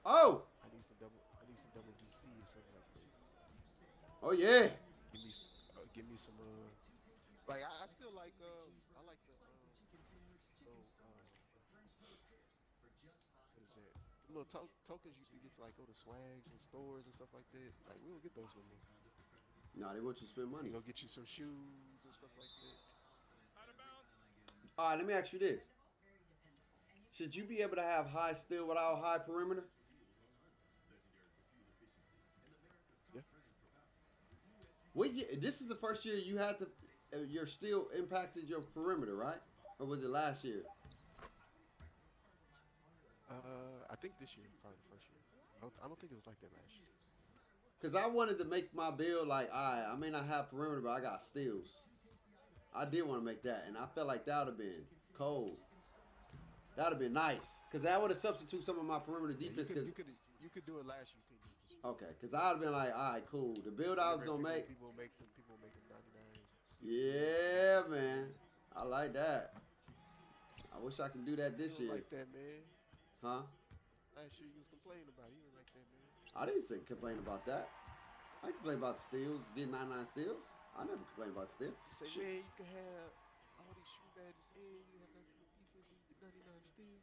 Oh, I need some double VC or something like that. oh yeah. Give me some. Like I still like. I like the little. What is that? The little tokens used to get to like go to swags and stores and stuff like that. Like we don't get those no more. Nah, they want you to spend You money. go get you some shoes and stuff like that. All right, let me ask you this: should you be able to have high steal without high perimeter? Yeah. What year? This is the first year you had to. your steel impacted your perimeter, right? Or was it last year? I think this year, probably the first year. I don't think it was like that last year. Because I wanted to make my build like, all right, I may not have perimeter, but I got steals. I did want to make that, and I felt like that would have been cold. That would have been nice. Because that would have substituted some of my perimeter Yeah, defense. Cause, you could do it last year. You couldn't do it this year. okay, because I would have been like, all right, cool. The build I was Remember, going to make. people make them 99 steals. Yeah, man. I like that. I wish I could do that You this don't year. like that, man. Huh? Last year you was complaining about it. You don't like that, man. I didn't say complain about that. I complain about steals, getting 99 steals. I never complain about steals. You say, Shit. man, you can have all these shooting badges and you have that good defense and you get 99 steals.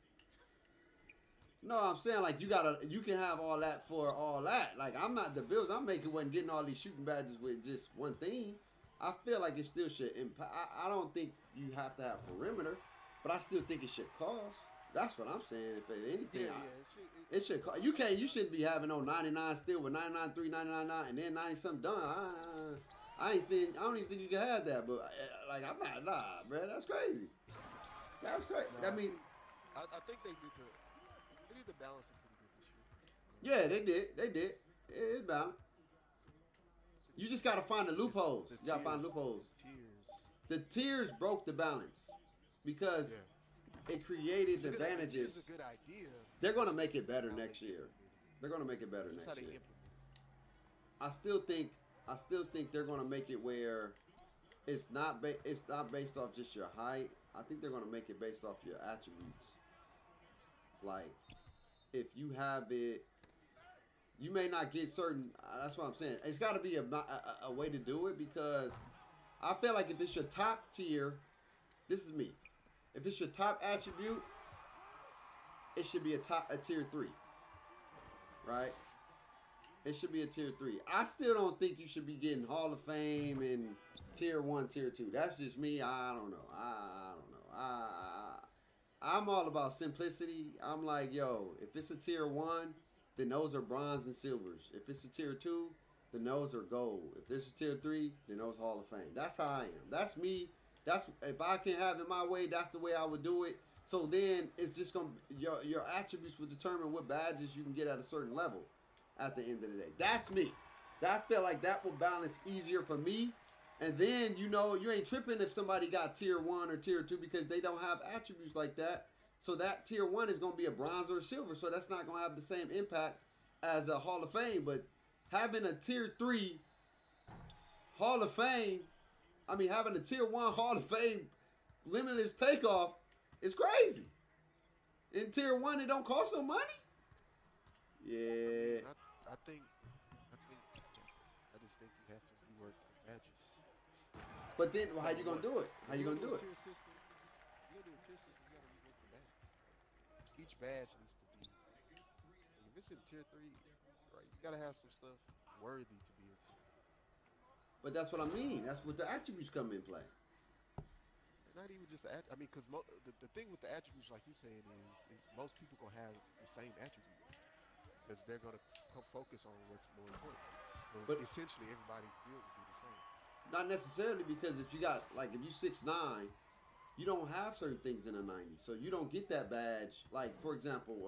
No, I'm saying like you can have all that for all that. Like I'm not the bills I'm making wasn't getting all these shooting badges with just one thing. I feel like it still should impact. I don't think you have to have perimeter, but I still think it should cost. That's what I'm saying. If anything, Yeah, it should cost. You shouldn't be having no 99 still with 99, 3, 99, 9, and then 90 something done. I don't even think you can have that. But like I'm not, nah, bro. That's crazy. That's crazy. No, That means. I think they did the balancing pretty good this year. Yeah, they did. They did. It's balanced. You just gotta find the loopholes. You gotta find loopholes. The tiers broke the balance because Yeah. it created It's advantages. a good idea. They're gonna make it better How next they year. implemented it. They're gonna make it better Just how next they year. implement it. I still think they're gonna make it where it's not based off just your height. I think they're gonna make it based off your attributes. Like if you have it, you may not get certain. That's what I'm saying. It's got to be a way to do it because I feel like if it's your top tier, this is me. If it's your top attribute, it should be a tier 3, right? It should be a tier 3. I still don't think you should be getting Hall of Fame and tier 1, tier 2. That's just me. I don't know. I don't know. I'm all about simplicity. I'm like, yo, if it's a tier 1, then those are bronze and silvers. If it's a tier 2, then those are gold. If this is tier 3, then those Hall of Fame. That's how I am. That's me. That's if I can have it my way, that's the way I would do it. So then it's just gonna your attributes will determine what badges you can get at a certain level at the end of the day. That's me. That feel like that will balance easier for me. And then you ain't tripping if somebody got tier 1 or tier 2 because they don't have attributes like that. So that tier 1 is gonna be a bronze or a silver. So that's not gonna have the same impact as a Hall of Fame. But having a tier 3 Hall of Fame, having a tier 1 Hall of Fame limitless takeoff is crazy. In tier 1, it don't cost no money. Yeah. I just think you have to rework the badges. But then, how you gonna do it? How you gonna do it? Tier system. You gotta do a tier system. You gotta rework the badges. Like, each badge needs to be. If it's in tier 3, right, you gotta have some stuff worthy to be in tier 3. But that's what I mean. That's what the attributes come in play. Not even just because the thing with the attributes, like you're saying, is most people gonna have the same attributes because they're gonna focus on what's more important. So But essentially, everybody's build will be the same. not necessarily because if you 6'9", you don't have certain things in a 90, so you don't get that badge. Like for example,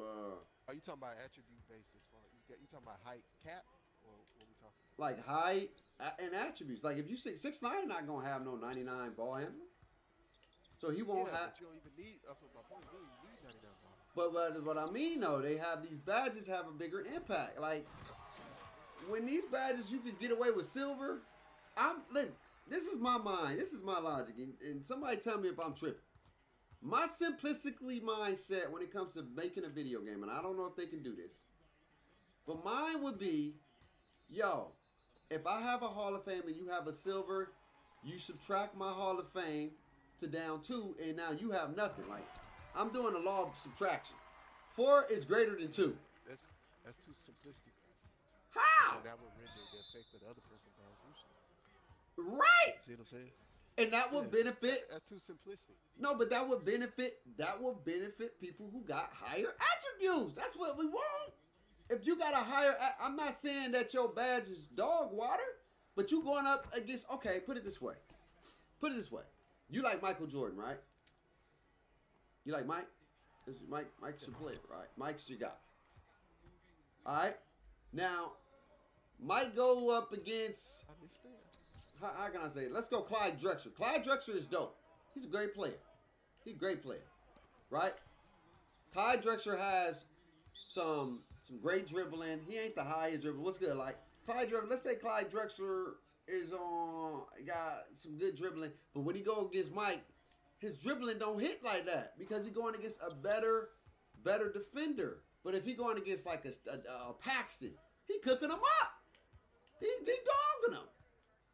Are you talking about attribute basis? You talking about height cap, or what we talking about? like height and attributes. Like if you 6'9", not gonna have no 99 ball handler. So he won't have. But you don't even need. Up to my point, you don't even need 99 ball. But what I mean though, they have these badges have a bigger impact. Like when these badges, you can get away with silver. Look. This is my mind. This is my logic, and somebody tell me if I'm tripping. My simplistically mindset when it comes to making a video game, and I don't know if they can do this, but mine would be, yo, if I have a Hall of Fame and you have a silver, you subtract my Hall of Fame to down 2, and now you have nothing. Like, I'm doing the law of subtraction. 4 is greater than 2. That's too simplistic. How? So that would render the effect of the other person as useless. Right. See what I'm saying? And that would benefit. That's too simplistic. No, but that would benefit. That would benefit people who got higher attributes. That's what we want. If you got a higher, I'm not saying that your badge is dog water, but you going up against. Okay, put it this way. Put it this way: you like Michael Jordan, right? You like Mike? Mike's Yeah, your player, right? Mike's your guy. All right. Now, Mike go up against I understand. how can I say it? Let's go Clyde Drexler. Clyde Drexler is dope. He's a great player. He's a great player, right? Clyde Drexler has some great dribbling. He ain't the highest dribbler. What's good? Like Clyde Drexler. Let's say Clyde Drexler is on got some good dribbling, but when he go against Mike, his dribbling don't hit like that because he going against a better defender. But if he going against like a Paxton, he cooking him up. He dogging him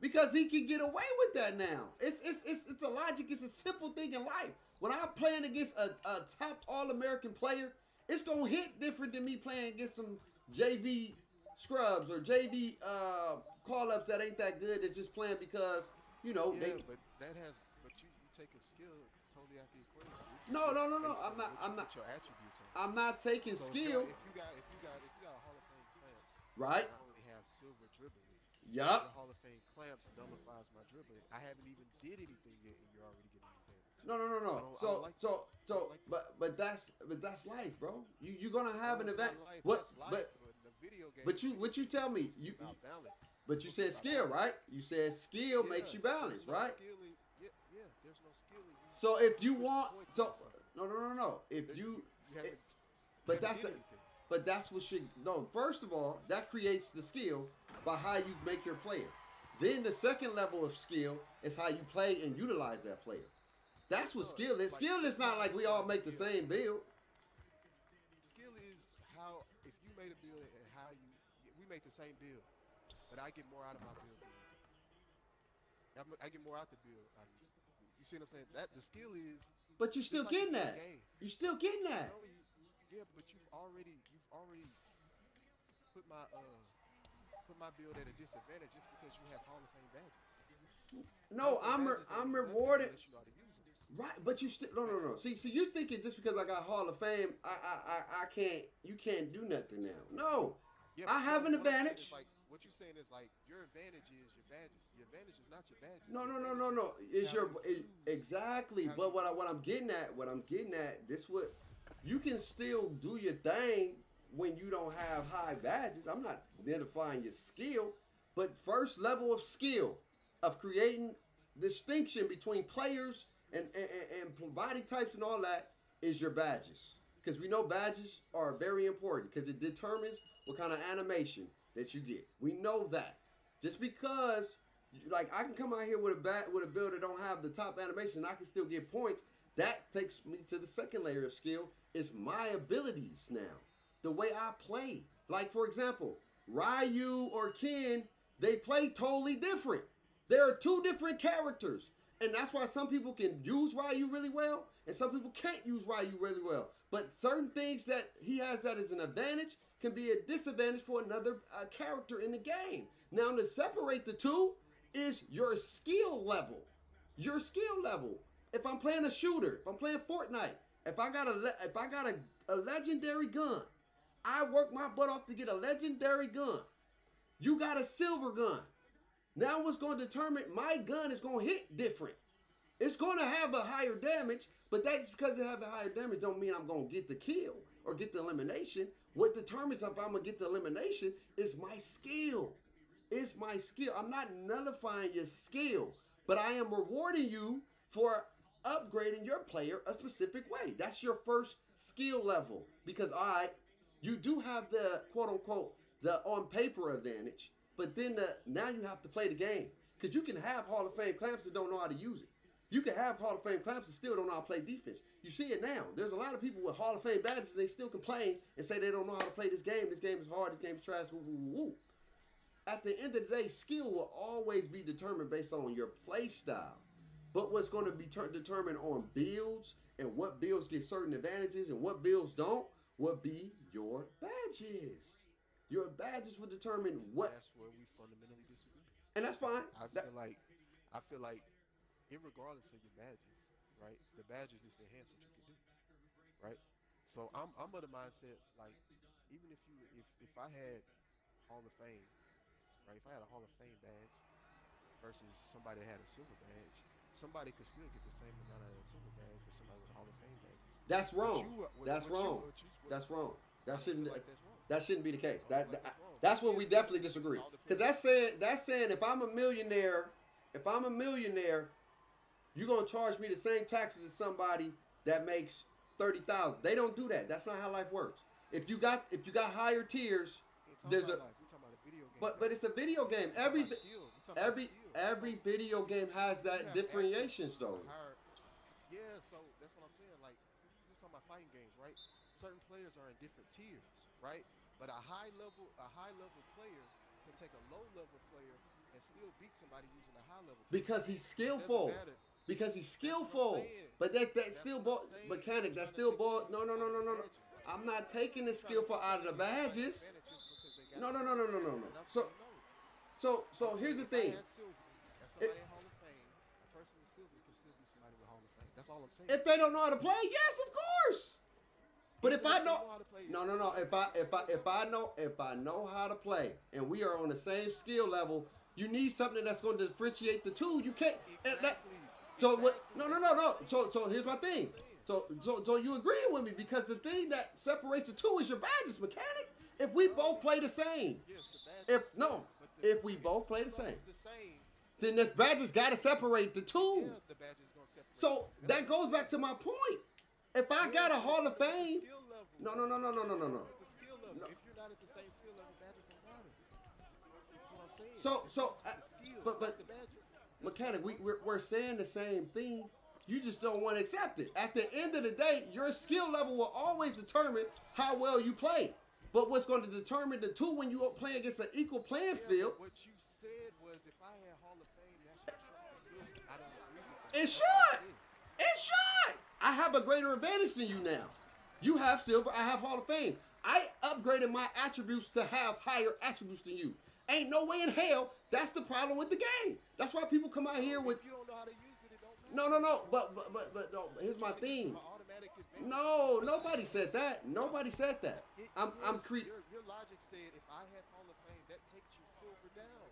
because he can get away with that now. It's a logic. It's a simple thing in life. When I'm playing against a top All American player, it's gonna hit different than me playing against some JV scrubs or JV call ups that ain't that good. That's just playing because Yeah, they. but you taking skill totally out the equation. This is No, just no, no, no. based I'm on not. I'm not. what your attributes are. I'm not taking So skill. if you got a Hall of Fame clamps Right. and I only have silver dribbling, your Yup. Hall of Fame clamps nullifies my dribbling. I haven't even did anything yet, and you're already getting an advantage. No, no, no, no. I don't So, like that. so, I don't so, like that. but that's life, bro. You're gonna have No, an it's event. not life. What? That's life. But But in the video game, but what you tell me? it's about balance. But you Supposed to be said about skill, balance. right? You said skill makes Yeah, you there's balance, no right? skill in yeah. There's no skill in you So if you putting want, points on so something. no, no, no, no. If You it, haven't you but haven't that's did a, anything. but that's what should no. First of all, that creates the skill by how you make your player. Then the second level of skill is how you play and utilize that player. That's what No, skill is. like Skill this is is how not I like we look at all a make the skill. same build. Skill is how if you made a build and how we make the same build, but I get more out of my build than you do. I get more out the build out of you. You see what I'm saying? That the skill is But you're just still like getting in the that. game. You're still getting that. No, yeah, but you've already put my build at a disadvantage just because you have Hall of Fame badges. Hall No, of Fame badges don't I'm mean nothing rewarded. unless you know how to use them. Right, but you still no Like no no. See you're thinking just because I got Hall of Fame, I can't you can't do nothing now. No, yeah, I have no, an what I'm saying is advantage. like what you're saying is like your advantage is your badges. Your advantage is not your badges. No Your no no no advantage is no. Is how your you use exactly? how But you what I'm getting at, this what you can still do your thing when you don't have high badges. I'm not identifying your skill, but first level of skill of creating distinction between players and body types and all that is your badges. Because we know badges are very important because it determines what kind of animation that you get. We know that. Just because like I can come out here with a build that don't have the top animation and I can still get points, that takes me to the second layer of skill. It's my abilities now. The way I play. Like for example, Ryu or Ken, they play totally different. There are two different characters. And that's why some people can use Ryu really well, and some people can't use Ryu really well. But certain things that he has that is an advantage can be a disadvantage for another character in the game. Now, to separate the two is your skill level. Your skill level. If I'm playing a shooter, if I'm playing Fortnite, if I got a legendary gun, I work my butt off to get a legendary gun. You got a silver gun. Now what's going to determine my gun is going to hit different. It's going to have a higher damage, but that's because it have a higher damage don't mean I'm going to get the kill or get the elimination. What determines if I'm going to get the elimination is my skill. It's my skill. I'm not nullifying your skill, but I am rewarding you for upgrading your player a specific way. That's your first skill level because you do have the quote unquote the on paper advantage, but then now you have to play the game because you can have Hall of Fame clamps that don't know how to use it. You can have Hall of Fame clamps and still don't know how to play defense. You see it now. There's a lot of people with Hall of Fame badges and they still complain and say they don't know how to play this game. This game is hard. This game is trash. Woo, woo, woo. At the end of the day, skill will always be determined based on your play style. But what's going to be determined on builds and what builds get certain advantages and what builds don't will be your badges. Your badges will determine what, that's where we fundamentally disagree. and that's fine. I feel like I feel like irregardless of your badges, right? The badges just enhance what you can do, right? So I'm of the mindset like even if I had Hall of Fame, right? If I had a Hall of Fame badge versus somebody that had a silver badge, somebody could still get the same amount out of a silver badge as somebody with Hall of Fame badges. That's What wrong. you That's wrong. what That's wrong. I That don't feel shouldn't. like that's wrong. That shouldn't be the case. I don't feel like that's wrong. But That's where we definitely it disagree. all Because depends. that's saying if I'm a millionaire, you're gonna charge me the same taxes as somebody that makes 30,000. They don't do that. That's not how life works. If you got higher tiers, We ain't talking there's about a life. We talking about a video game. but it's a video game. We talking about skill. We talking about skill. Every video game has You that have differentiations access to though. a higher. Yeah, so that's what I'm saying. Like we're talking about fighting games, right? Certain players are in different tiers, right? But a high level player can take a low level player and still beat somebody using a high level player. Because he's It doesn't skillful. matter. Because he's That's what I'm skillful. saying. But that That's still what I'm ball saying. mechanic. You're That's trying to still take the ball. people No, no, no, out of no, the no, no. badges. I'm not taking the You're trying to skillful take out of the people out of the badges. advantage just because they got No, the no, no, no, no, badge. no, no. And I'm So saying no. so I'm here's saying the if I thing. had silver and It, somebody in Hall of Fame, a person with silver can still be somebody with Hall of Fame. That's all I'm saying. if they don't know how to play, yes, of course. But if Even I if they know, know how to play, no, no, no. If I know how to play, and we are on the same skill level, you need something that's going to differentiate the two. You can't. exactly, So what? exactly. No, no, That's no, what I'm no. saying. So here's my That's what I'm thing. saying. So you agreeing with me because the thing that separates the two is your badges, mechanic. If we No, both play the same, yes, the badges. if no, But if we if both the play the skill same, level's the same, then this badges got to separate the two. yeah, the badges gonna separate the So two. That's that what I'm goes back saying. to my point. If I Yeah, got a but it's Hall of dealing with the Fame, skill level. no, no, no, no, no, no, It's no, dealing no. with the skill level. No. If you're not at the same skill level, badges don't matter. That's what I'm saying. So It so, deals with the skill, not but the badges. That's what mechanic, I'm saying. we're saying the same thing. You just don't want to accept it. At the end of the day, your skill level will always determine how well you play. But what's going to determine the two when you play against an equal playing Yeah, field? but what you said was if I had Hall of Fame, that should trump the silver. I don't agree with that. It That's all I should. said. It should. I have a greater advantage than you now. You have silver. I have Hall of Fame. I upgraded my attributes to have higher attributes than you. Ain't no way in hell. That's the problem with the game. That's why people come out So here with if you don't know how to use it, it don't no, matter. no, no. That's what I'm But no. You're Here's my trying to give them thing. an automatic advantage. No, nobody said that. Nobody said that. I'm Yes, cre- your logic said if I have Hall of Fame, that takes your silver down.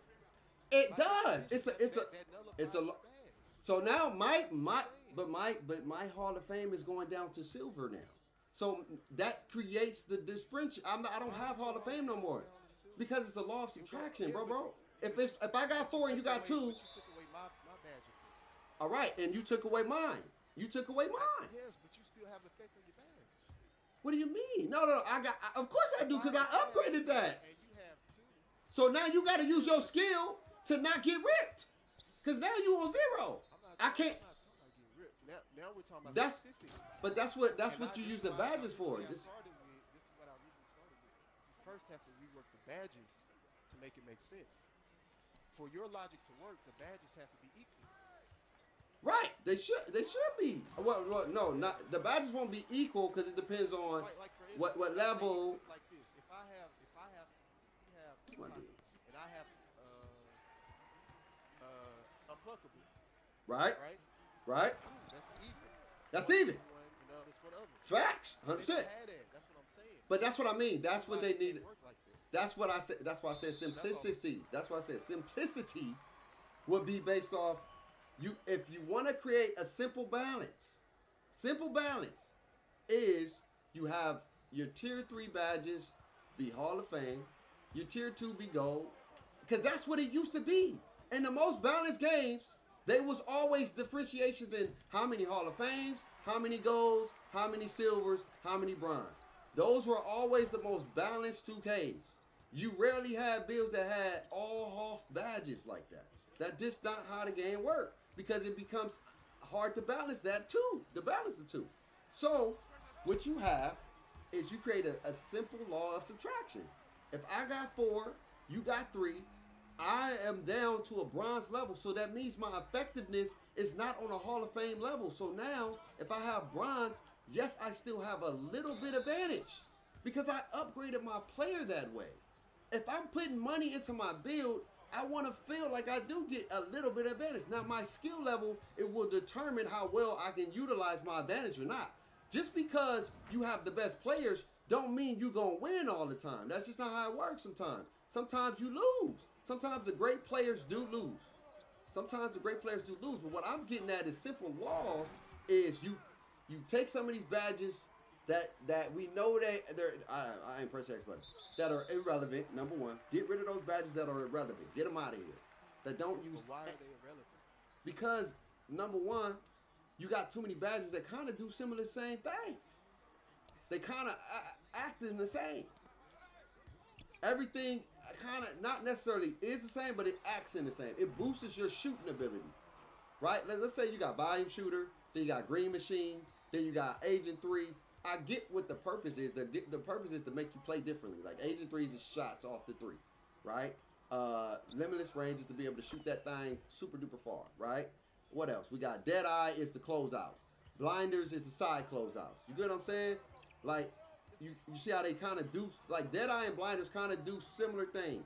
It By does. definition, that It's nullifies a. your badge. So now That's what I'm saying. but my Hall of Fame is going down to silver now. So that creates the differential. I don't Why have would your Hall of Fame no go more down to silver? because it's the law of It would go, subtraction, yeah, bro. but If I got four and you got two, but you took away my badge effect. all right, and you took away mine. You took away mine. Yes, but you still have effect on your badge. What do you mean? No, no, no. Of course I do because I upgraded that. And you have two. So now you got to use your skill to not get ripped. Because now you on zero. I can't. I'm not talking about getting ripped. Now we're talking about That's. specific. But that's what And you this use is the why badges for. this This, is what I originally started with. You first have to rework the badges to make it make sense. For your logic to work, the badges have to be equal. right? They should be. Well, no, not the badges won't be equal because it depends on Like for instance, what let's say level. it's like this. If you have My pocket, dude. and I have unpluckable, Right, right? right. Two, that's even. That's One even. for one, and others for the other. Facts, They don't 100%. have that. That's what I'm saying. But that's what I mean. That's what they Nobody can need. work like that. That's what I said. That's why I said simplicity. That's why I said simplicity would be based off you. If you want to create a simple balance is you have your tier 3 badges be Hall of Fame, your tier 2 be gold, because that's what it used to be. In the most balanced games, there was always differentiations in how many Hall of Fames, how many golds, how many silvers, how many bronze. Those were always the most balanced 2Ks. You rarely had builds that had all half badges like that. That's just not how the game works because it becomes hard to balance that too, to balance the two. So what you have is you create a simple law of subtraction. If I got 4, you got 3, I am down to a bronze level. So that means my effectiveness is not on a Hall of Fame level. So now if I have bronze, yes, I still have a little bit advantage because I upgraded my player that way. If I'm putting money into my build, I want to feel like I do get a little bit of advantage. Now, my skill level, it will determine how well I can utilize my advantage or not. Just because you have the best players don't mean you're going to win all the time. That's just not how it works sometimes. Sometimes you lose. Sometimes the great players do lose. Sometimes the great players do lose, but what I'm getting at is simple laws. Is you take some of these badges that we know they're I ain't per se expert that are irrelevant. Number one, get rid of those badges that are irrelevant. Get them out of here. That don't use. But why are they irrelevant? Because number one, you got too many badges that kind of do similar same things. They kind of acting the same. Everything kind of not necessarily is the same, but it acts in the same. It boosts your shooting ability, right? Let's say you got volume shooter, then you got green machine, then you got agent 3. I get what the purpose is. The purpose is to make you play differently. Like agent 3 is shots off the 3, right? Limitless range is to be able to shoot that thing super duper far, right? What else? We got dead eye is the closeouts. Blinders is the side closeouts. You get what I'm saying? Like you see how they kind of do, like Deadeye and Blinders kind of do similar things.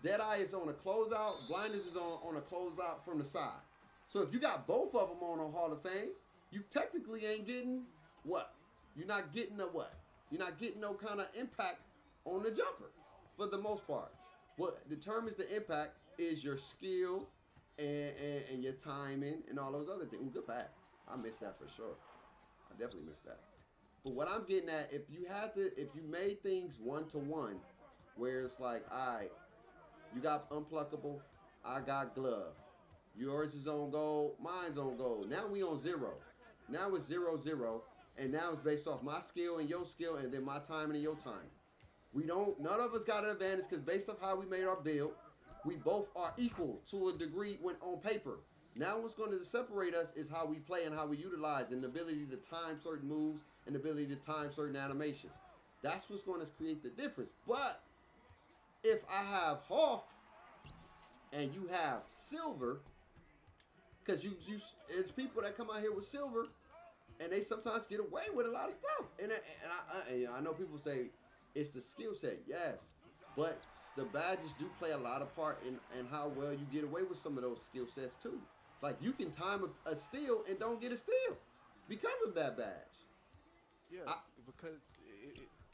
Deadeye is on a closeout, Blinders is on a closeout from the side. So if you got both of them on a Hall of Fame, you technically ain't getting what? You're not getting a what? You're not getting no kind of impact on the jumper for the most part. What determines the impact is your skill and your timing and all those other things. Ooh, good pass. I missed that for sure. I definitely missed that. But what I'm getting at, if you made things 1-to-1, where it's like, all right, you got unpluckable, I got glove. Yours is on gold, mine's on gold. Now we on 0. Now it's 0-0, and now it's based off my skill and your skill, and then my timing and your timing. None of us got an advantage because based off how we made our build, we both are equal to a degree when on paper. Now what's going to separate us is how we play and how we utilize and the ability to time certain moves and the ability to time certain animations. That's what's going to create the difference. But if I have Hoff and you have Silver, because it's people that come out here with Silver and they sometimes get away with a lot of stuff. And I know people say it's the skill set, yes, but the badges do play a lot of part in how well you get away with some of those skill sets too. Like you can time a steal and don't get a steal because of that badge. Yeah, because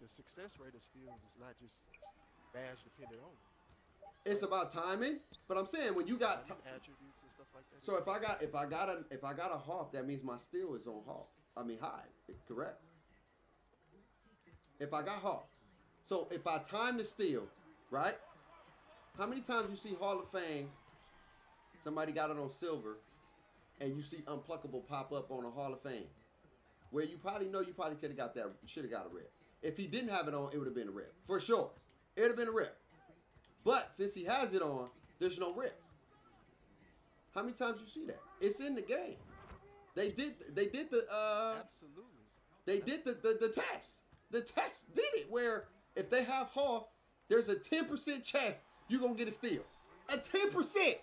the success rate of steals is not just badge dependent only. It's about timing, but I'm saying when you got attributes and stuff like that. So if I got a Hoff, that means my steal is on Hoff. I mean high, correct? If I got Hoff, so if I time the steal, right? How many times you see Hall of Fame? Somebody got it on Silver, and you see Unpluckable pop up on a Hall of Fame, where you probably could have got that, should have got a rip. If he didn't have it on, it would have been a rip for sure. It would have been a rip. But since he has it on, there's no rip. How many times you see that? It's in the game. They did the absolutely. They did the test. The test did it where if they have Hoff, there's a 10% chance you're gonna get a steal. A 10%.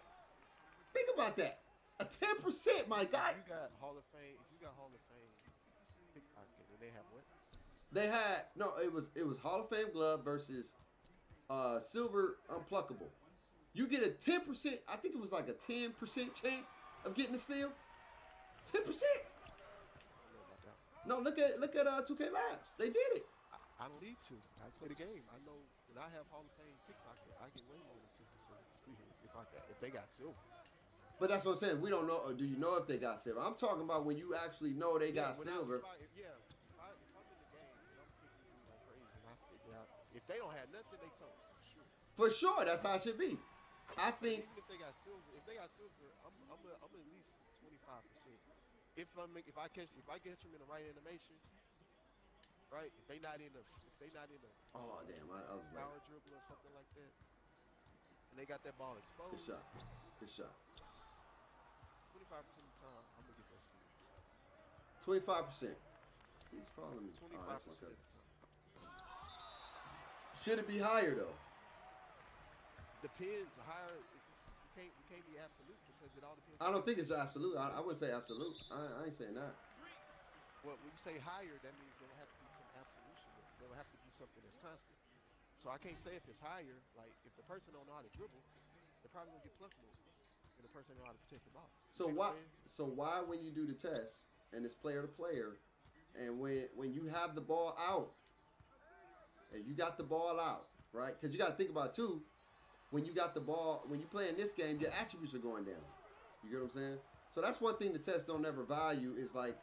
Think about that. A 10%, my guy. If you got Hall of Fame, pickpocket, and they have what? They had it was Hall of Fame glove versus Silver Unpluckable. You get a 10%, I think it was like a 10% chance of getting a steal. 10%. No, look at 2K Labs. They did it. I don't need to. I play the game. I know when I have Hall of Fame pickpocket, I get way more than 10% steals if they got silver. But that's what I'm saying. We don't know. Or do you know if they got silver? I'm talking about when you actually know they got silver. If I'm in the game and I'm picking dudes like crazy and I figure out if they don't have nothing, they toast. Sure. For sure, that's how it should be. I think even if they got silver, I'm at least 25%. If I catch them in the right animation, right? If they not in a oh damn, I was like power dribble or something like that, and they got that ball exposed. Good shot. 25% of the time, I'm gonna get that steal. 25%. Who's calling me? 25% of the time. Should it be higher though? Depends. Higher. You can't be absolute because it all depends. I don't think it's absolute. I wouldn't say absolute. I ain't saying that. Well, when you say higher, that means there will have to be some absolution. There will have to be something that's constant. So I can't say if it's higher. Like if the person don't know how to dribble, they're probably gonna get plucked more. And the person know how to protect the ball. So why when you do the test and it's player to player, and when you have the ball out, and you got the ball out, right? Because you got to think about it too. When you got the ball, when you play in this game, your attributes are going down. You get what I'm saying? So that's one thing the tests don't ever value is like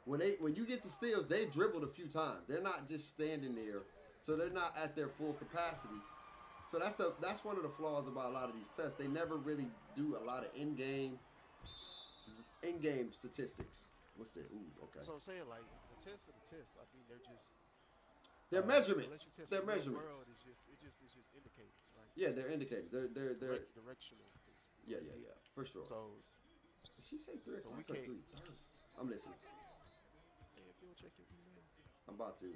when you get to steals, they dribbled a few times. They're not just standing there, so they're not at their full capacity. So that's one of the flaws about a lot of these tests. They never really do a lot of in game statistics. What's that? Ooh, okay. That's what I'm saying. Like the tests are the tests. I mean, they're just They're unless measurements. you test They're the real world, measurements. it's just indicators, right? Yeah, they're indicators. They're Directional things. yeah, yeah, yeah, for sure. So Did she say three so we o'clock or can't. 3:30? I'm listening. Hey, if you don't check your email, I'm about to.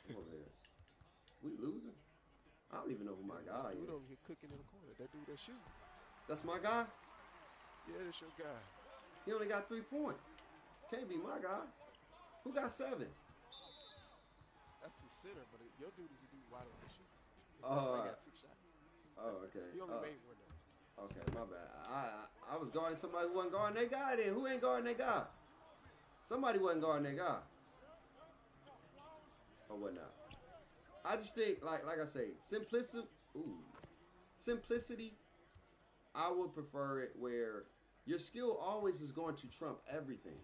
I'm over here. We losing? I don't even know who my that guy dude is. over here cooking in the corner. That dude that shooting. That's my guy. Yeah, that's your guy. He only got 3 points. Can't be my guy. Who got 7? That's the center, but your dude is a dude wide open shooting. That man Oh, got 6 shots. oh, okay. He only made one though. Okay, my bad. I was guarding somebody who wasn't guarding their guy. Then who ain't guarding their guy? Somebody wasn't guarding their guy. Or whatnot. I just think, like I say, simplicity. Ooh, simplicity. I would prefer it where your skill always is going to trump everything.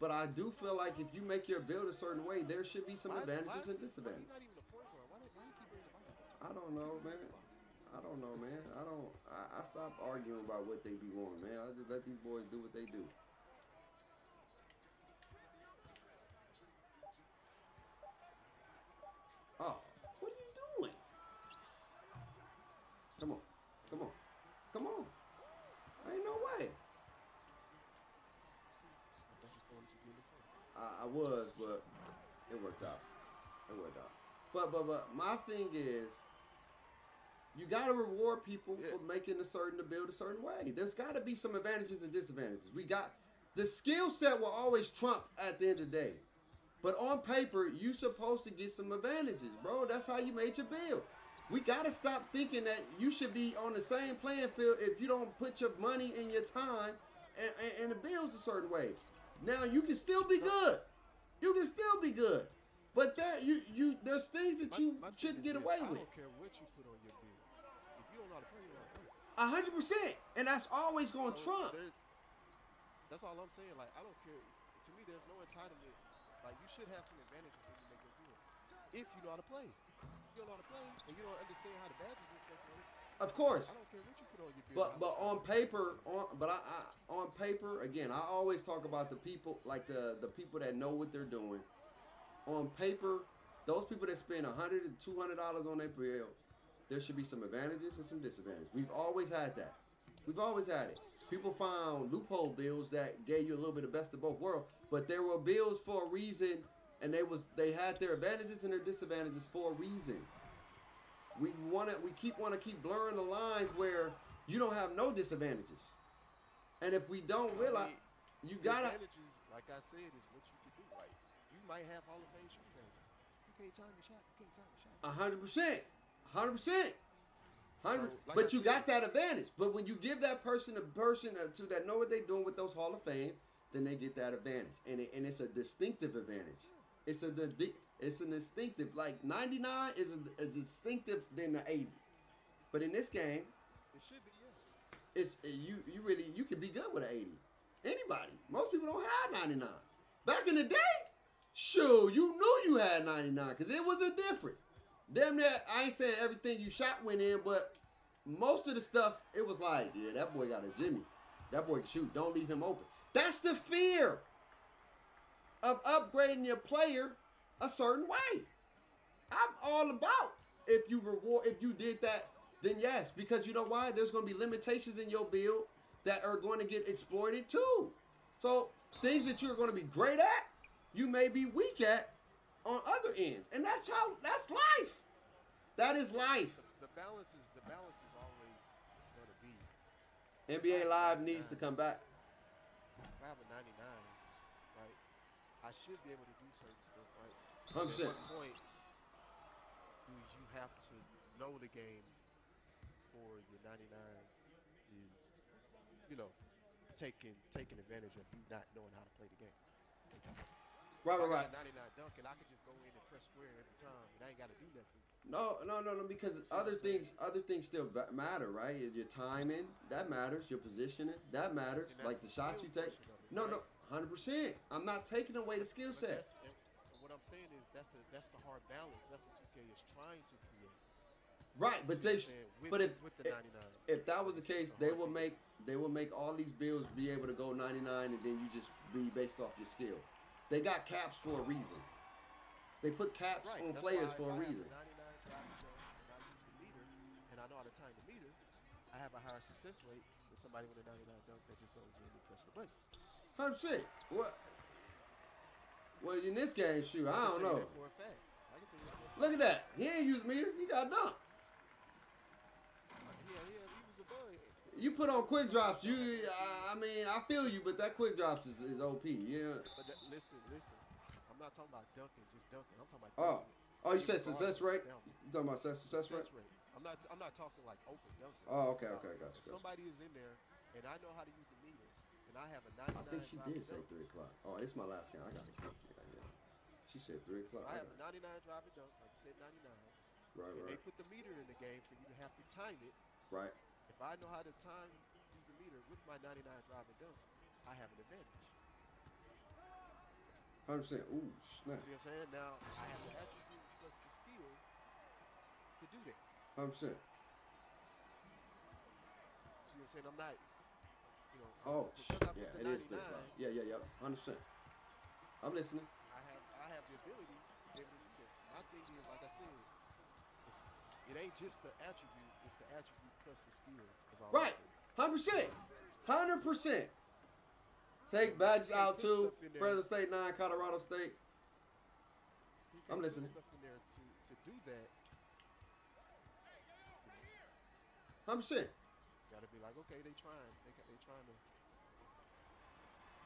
But I do feel like if you make your build a certain way, there should be some advantages and disadvantages. He's not even a point guard. Why do you keep bringing the ball? I don't know, man. I don't know, man. I stopped arguing about what they be going, man. I just let these boys do what they do. Oh, what are you doing? Come on. Come on. Come on. Ain't no way. I thought you wanted to be in the corner. I was, but it worked out. It worked out. But my thing is, you got to reward people for making to build a certain way. There's got to be some advantages and disadvantages. The skill set will always trump at the end of the day. But on paper, you supposed to get some advantages, bro. That's how you made your build. We got to stop thinking that you should be on the same playing field if you don't put your money and your time and the bills a certain way. Now, you can still be good. You can still be good. But there's things that you shouldn't get away with. I don't care what you put on your bill. If you don't know how to play, you don't know how to play. 100%. And that's always going to trump. That's all I'm saying. Like, I don't care. To me, there's no entitlement. Like, you should have some advantages when you make your bill. If you know how to play. If you don't know how to play and you don't understand how the badges and stuff work. Of course. I don't care what you put on your bill. But on paper, on paper, again, I always talk about the people, like the people that know what they're doing. On paper, those people that spend $100 to $200 on their bill, there should be some advantages and some disadvantages. We've always had that. We've always had it. People found loophole bills that gave you a little bit of best of both worlds, but there were bills for a reason, and they had their advantages and their disadvantages for a reason. We want to keep blurring the lines where you don't have no disadvantages, and if we don't realize, you gotta. Advantages, like I said, is what you can do. Like, you might have Hall of Fame shooting advantages. You can't time your shot. You can't time your shot. 100%. 100%. Like But you got that advantage. But when you give that person that know what they're doing with those Hall of Fame, then they get that advantage, and it's a distinctive advantage. It's an distinctive. Like 99 is a distinctive than the 80. But in this game, it should be, yeah. It's you can be good with an 80. Anybody. Most people don't have 99. Back in the day, sure, you knew you had 99 because it was a different. Damn near, I ain't saying everything you shot went in, but most of the stuff, it was like, yeah, that boy got a Jimmy. That boy can shoot. Don't leave him open. That's the fear of upgrading your player a certain way. I'm all about if you did that, then yes, because you know why? There's going to be limitations in your build that are going to get exploited too. So things that you're going to be great at, you may be weak at on other ends, and that's life. That is life. The balance is always going to be. NBA Live needs to come back. If I have a 99, right, I should be able to do certain stuff, right? 100%. At what point do you have to know the game for your 99 is, taking advantage of you not knowing how to play the game? Right, If I right, got right. a 99 dunk and I could just go in and press square every time and I ain't got to do nothing. No, no, no, no. You Because see what I'm saying? other things still matter, right? Your timing that matters. Your positioning that matters. And that's Like the the shots skill you take. portion of it, No, right? no, 100%. I'm not taking away the skill But set. and what I'm saying is that's the hard balance. That's what 2K is trying to create. Right, You but see what I'm they. saying? But With the 99, if that but was the it's case, a hard thing to do. they will make all these builds be able to go 99, and then you just be based off your skill. They got caps for a reason. They put caps Right. on That's players why if for a I have reason. a 99 driving dunk and I use the meter and I know how to time the meter, I have a higher success rate than somebody with a 99 dunk that just goes in and presses the button. 100%. Well, in this game, shoot, I I can don't tell you that know. for a fact. I can tell you that for a Look fact. at that. He ain't use meter. He got dunk. He was a bug. You put on quick Some drops. dudes don't have enough I skills. mean, I feel you, but that quick drops is OP. Yeah. But listen. I'm not talking about dunking, just dunking. I'm talking about Oh, dunking, oh, you said success irregardless of rate. bounce. You talking about success rate? Success rate. I'm not talking like open dunking. I'm Oh, talking okay, about okay, if gotcha. somebody is in there and I know how to use the meter and I have a I think 99 she driving did say dunk. 3 o'clock. Oh, it's my last game. I gotta get yeah. She said three So o'clock. I I have got a 99 driving dunk, like you said, 99, right, and they right, put the meter in the game for you to have to time it. right. If I know how to use the meter with my 99 driving dunk, I have an advantage. 100%. Ooh, You snap. see what I'm saying? Now I have the attribute plus the skill to do that. 100%. You see what I'm saying? I'm not, Oh, because I yeah, put the it is 3 o'clock. 99, Yeah, yeah, yeah. 100%. I'm listening. I have the ability to be able to do that. My thing is, like I said, if it ain't just the attribute, it's the attribute plus the skill. Is all I'm Right. saying. 100%. 100%. So Take if badges 2K out puts too. stuff in there, Fresno State 9, Colorado State. 2K I'm puts listening. stuff in there to do that. You know, 100%. got to be like, okay, they trying, they trying to.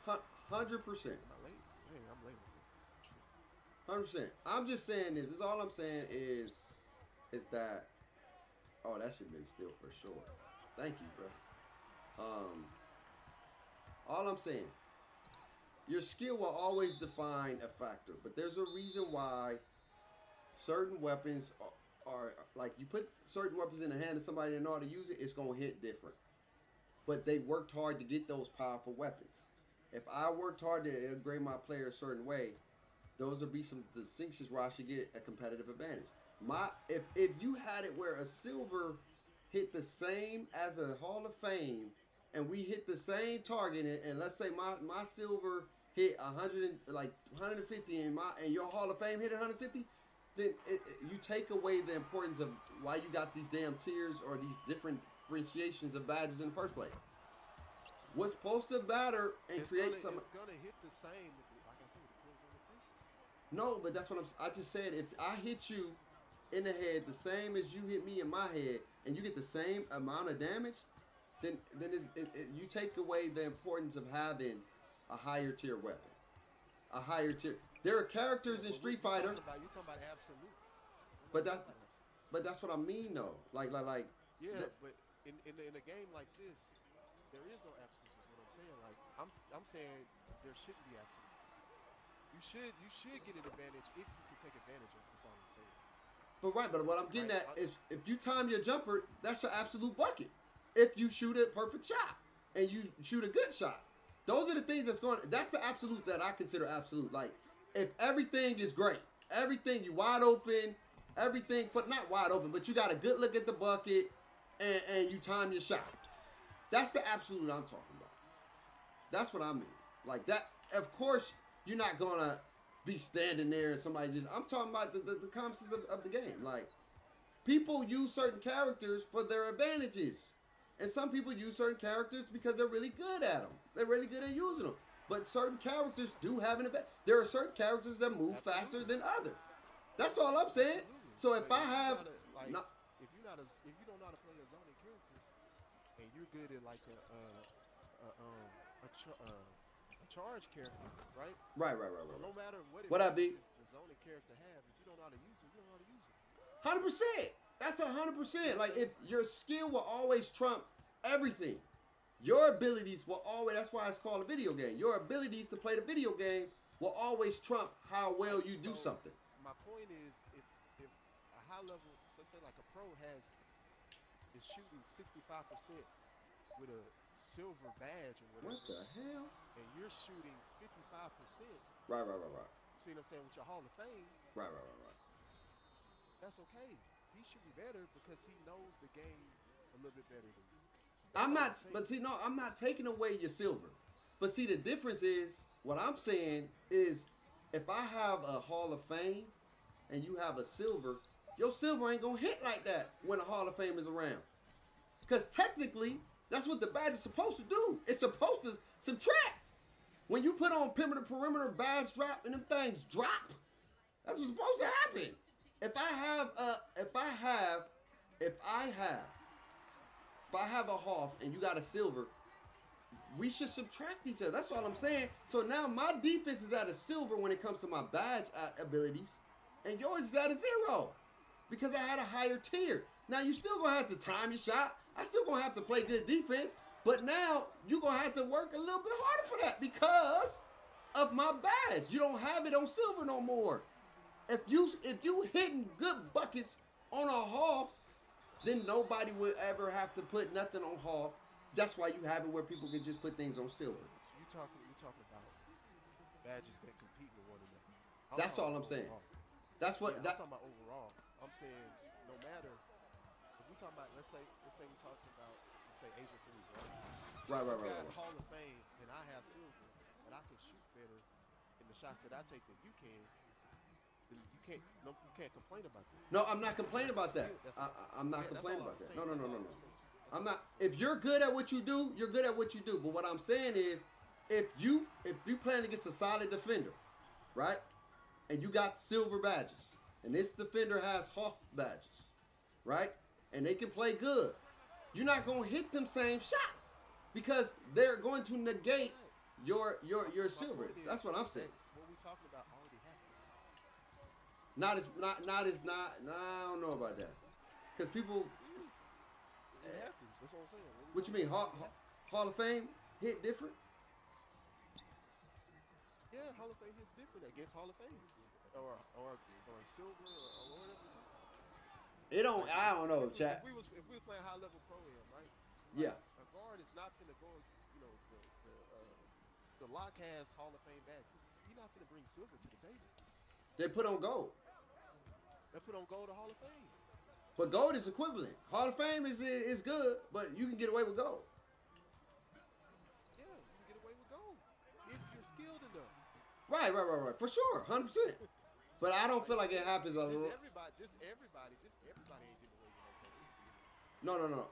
100%. Am I late? Hey, I'm late on that. I'm tripping. 100%. I'm just saying this. This is all I'm saying is that. Oh, that should have been still for sure. Thank you, bro. All I'm saying, your skill will always define a factor, but there's a reason why certain weapons are like you put certain weapons in the hand of somebody that know how to use it, it's gonna hit different. But they worked hard to get those powerful weapons. If I worked hard to upgrade my player a certain way, those would be some distinctions where I should get a competitive advantage. If you had it where a silver hit the same as a Hall of Fame, and we hit the same target, and let's say my silver hit 150, and your Hall of Fame hit 150, then you take away the importance of why you got these damn tiers or these different differentiations of badges in the first place. What's supposed to matter and create some. It's gonna hit the same. Like I said, it depends on the person. No, but that's what I just said. If I hit you in the head the same as you hit me in my head, and you get the same amount of damage, then you take away the importance of having a higher tier weapon, a higher tier. There are Yeah, characters in but what Street Fighter, you talking about absolutes. We're but not that's talking about absolutes. but that's what I mean though. Like Yeah, that, but in a game like this, there is no absolutes. Is what I'm saying. Like I'm saying there shouldn't be absolutes. You should get an advantage if you can take advantage of it. That's all I'm saying. but right. But what I'm getting Right? at is if you time your jumper, that's your absolute bucket. If you shoot a perfect shot and you shoot a good shot, those are the things that's going. That's the absolute that I consider absolute. Like if everything is great, everything you wide open, everything but not wide open, but you got a good look at the bucket and you time your shot. That's the absolute I'm talking about. That's what I mean. Like that. Of course, you're not gonna be standing there and somebody just. I'm talking about the concepts of the game. Like people use certain characters for their advantages, and some people use certain characters because they're really good at them. They're really good at using them. But certain characters do have an advantage. There are certain characters that move faster Absolutely. than others. That's all I'm saying. Absolutely. So if But I if you're have not a like not if you don't know how to play a zoning character and you're good at like a charge character, right? So right. no matter what What I be? advantages the zoning character have, if you don't know how to use it, you don't know how to use it. 100%. That's You see 100%. what I'm Like if saying? your skill will always trump everything. Your abilities will always. That's why it's called a video game. Your abilities to play the video game will always trump how well Right. you do So something. my point is, if a high level, so say like a pro is shooting 65% with a silver badge or What whatever, the hell? and you're shooting 55%, Right, right, right, right. you see what I'm saying, with your Hall of Fame, Right, right, right, right. that's okay. He's shooting better because he knows the game a little bit better than you. That's I'm all I'm not, but saying. see, no, I'm not taking away your silver. But see, the difference is what I'm saying is if I have a Hall of Fame and you have a silver, your silver ain't gonna hit like that when a Hall of Fame is around. Because technically, that's what the badge is supposed to do. It's supposed to subtract. When you put on perimeter badge drop and them things drop, that's what's supposed to happen. If I have if I have if I have a Hoff and you got a silver, we should subtract each other. That's all I'm saying. So now my defense is at a silver when it comes to my badge abilities, and yours is at a zero because I had a higher tier. Now you still gonna have to time your shot. I still gonna have to play good defense, but now you gonna have to work a little bit harder for that because of my badge. You don't have it on silver no more. If you hitting good buckets on a half, then nobody would ever have to put nothing on half. That's why you have it where people can just put things on silver. So you're talking about badges that compete with one another. I'm That's talking all about I'm saying. overall. That's Yeah, what I'm that. talking about overall. I'm saying no matter if we talking about let's say we're talking about say Asian threes, right? Right, If right, you right, right, got right. Hall of Fame and I have silver, but I can shoot better in the shots that I take than you can, then you can't complain about that. No, I'm not complaining That's a about that. skill. I'm not Yeah, that's all complaining I about was that. No, saying. no, That's no, all no, I no. was saying. That's I'm all I not. was saying. If you're good at what you do, you're good at what you do. But what I'm saying is, if you playing against a solid defender, right, and you got silver badges, and this defender has Hoff badges, right, and they can play good, you're not gonna hit them same shots because they're going to Why negate not? your My silver. point is That's what I'm saying. that what we talking about already happened. Not. Nah, I don't know about that because people. It is. It happens. That's what I'm saying. What we What you talking mean? about already happens. Hall of Fame hit different? Yeah, Hall of Fame hits different against Hall of Fame, or silver or whatever we're talking about. It don't. Like I don't know, if chat. we was playing high level pro am, right? Yeah, Like a guard is not finna go. You know the lock has Hall of Fame badges. He not finna bring silver to the table. they put on gold, They put on gold to Hall of Fame. but gold is equivalent. Hall of Fame is good, but you can get away with gold. Yeah, you can get away with gold if you're skilled enough. Right. For sure, 100%. But I don't feel like it happens a lot. Just everybody ain't getting away with no gold. No.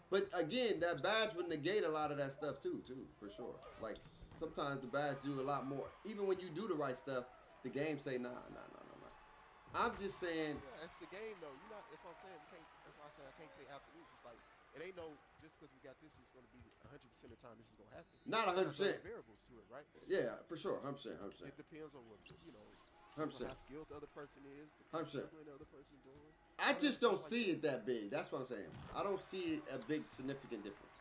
But again, that badge would negate a lot of that stuff too, for sure. Like sometimes the badge do a lot more. Even when you do the right stuff, the game say nah. I'm just saying, Yeah, that's the game though. You not. That's what I'm saying. We can't. That's why I say I can't say absolute. It's like it ain't no just because we got this, it's going to be 100% of the time this is going to happen. not You got other 100%. variables to it, right? Yeah, for sure, 100%, 100%, It depends on what you know. Depends on 100%. how skilled the other person is, the kind of 100%. dribbling the other person doing, I all that just don't stuff like see that. it that big. That's what I'm saying. I don't see a big significant difference.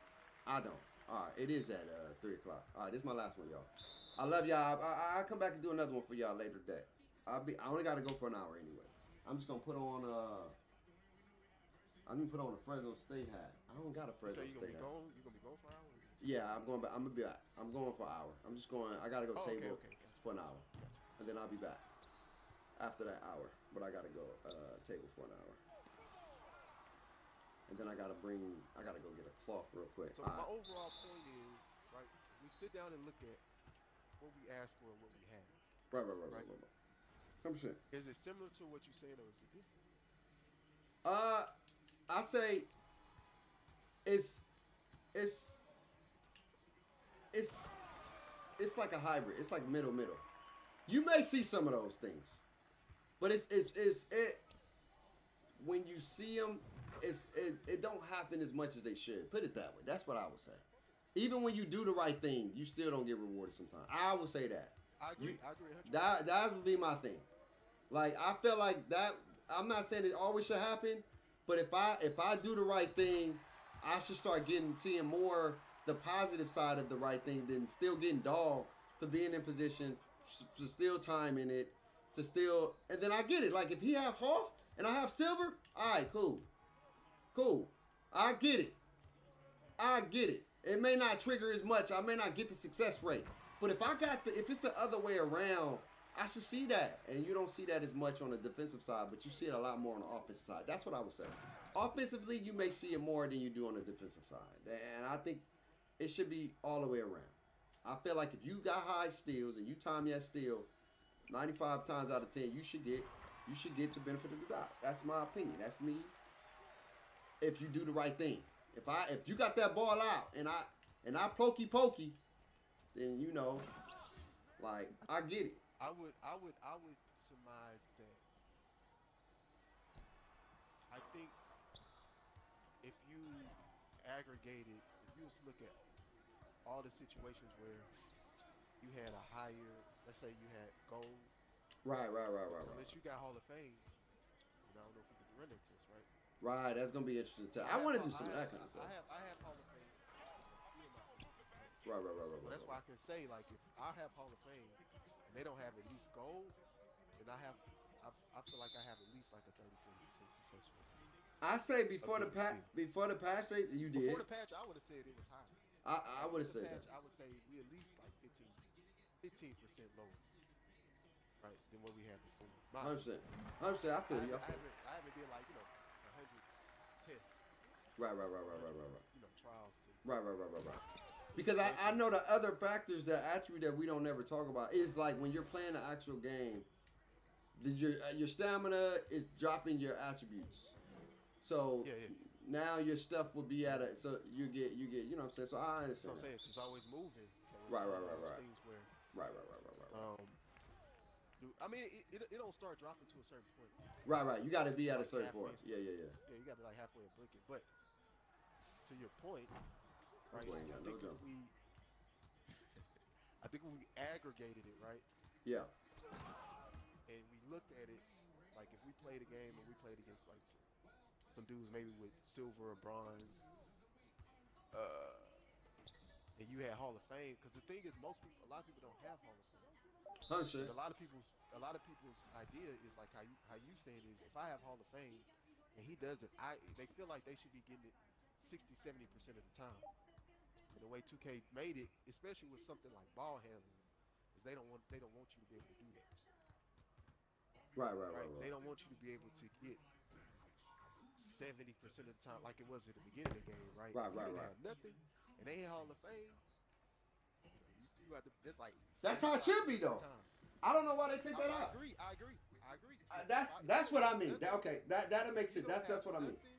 I don't. All right, it is at 3 o'clock. All right, this is my last one, y'all. I love y'all. I'll come back and do another one for y'all later today. I only got to go for an hour anyway. I'm just gonna put on I'm gonna put on a Fresno State hat. I don't got a You say Fresno you're gonna State be hat. gone. You're gonna be gone for an hour. Yeah, I'm going back. I'm gonna be back. I'm going for an hour. I'm just going. I gotta go Oh, okay, table okay, gotcha, for an hour, gotcha. and then I'll be back after that hour. But I gotta go table for an hour, and then I gotta go get a cloth real quick. So All my right. overall point is, right? We sit down and look at what we asked for and what we have, right? Right. 100%. Is it similar to what you're saying, or is it different? Uh, I say it's it's it's like a hybrid. It's like middle. You may see some of those things, but it when you see them, it don't happen as much as they should. Put it that way. That's what I would say. Even when you do the right thing, you still don't get rewarded sometimes. I would say that. I You agree. I agree 100%. that would be my thing. Like I feel like that. I'm not saying it always should happen, but if I do the right thing, I should start seeing more the positive side of the right thing than still getting dogged for being in position, to still timing it, to still, and then I get it. Like if he have Hoff and I have Silver, all right, cool, cool. I get it. I get it. It may not trigger as much. I may not get the success rate. But if it's the other way around, I should see that. And you don't see that as much on the defensive side, but you see it a lot more on the offensive side. That's what I would say. Offensively, you may see it more than you do on the defensive side. And I think it should be all the way around. I feel like if you got high steals and you time your steal 95 times out of 10, you should get the benefit of the doubt. That's my opinion. That's me. If you do the right thing. If you got that ball out and I pokey, then like I get it. I would surmise that I think if you aggregated, if you was to look at all the situations where you had a higher, let's say you had gold, Right. unless you got Hall of Fame, I don't know if we can run that test, right? Right, that's gonna be interesting too. I I have want to do some of that kind of stuff. I have Hall of Fame in a few of my positions, right? So that's why I Right. can say like if I have Hall of Fame and they don't have at least gold, then I feel like I have at least like a 30-40% success rate I say of getting steal. before the patch date, you Before did. the patch, I would have said it was higher. I would have After the said that. patch, I would say we at least like 15% lower, right, than what we had before. My 100%. opinion. 100%. I feel you. I feel you. I haven't did like 100 tests, Right. 100 trials to Right. Because I know the other factors, that attribute that we don't never talk about is like when you're playing the actual game, your stamina is dropping your attributes. So yeah. now your stuff will be at a, so you know what I'm saying. So I So I'm understand that. saying it's always moving. So it's Right, kind right, of one right, of those right, things where right. I mean it don't start dropping to a certain point. Right. You got to be You're at a like certain halfway. point. Yeah. Yeah, you got to be like halfway and blinking. But to your point, My right? boy ain't I got no think if jump. we I think when we aggregated it, right, Yeah. and we looked at it, like if we played a game and we played against like some dudes maybe with silver or bronze, uh, and you had Hall of Fame, because the thing is, a lot of people don't have Hall of Fame, and 100%. a lot of people's idea is like how you saying is if I have Hall of Fame and he doesn't, they feel like they should be getting it 60-70% of the time. And the way 2K made it, especially with something like ball handling, is they don't want you to be able to do that, right? They don't want you to be able to get 70% of the time like it was at the beginning of the game, right? If you didn't Right. have nothing and they had Hall of Fame, you have to. That's like That's how it should be 75% of the though. time. I don't know why they take that I out. agree. I agree. I agree. If you That's don't what I have mean. nothing, Okay, that if makes you it. don't That's have what I mean. nothing,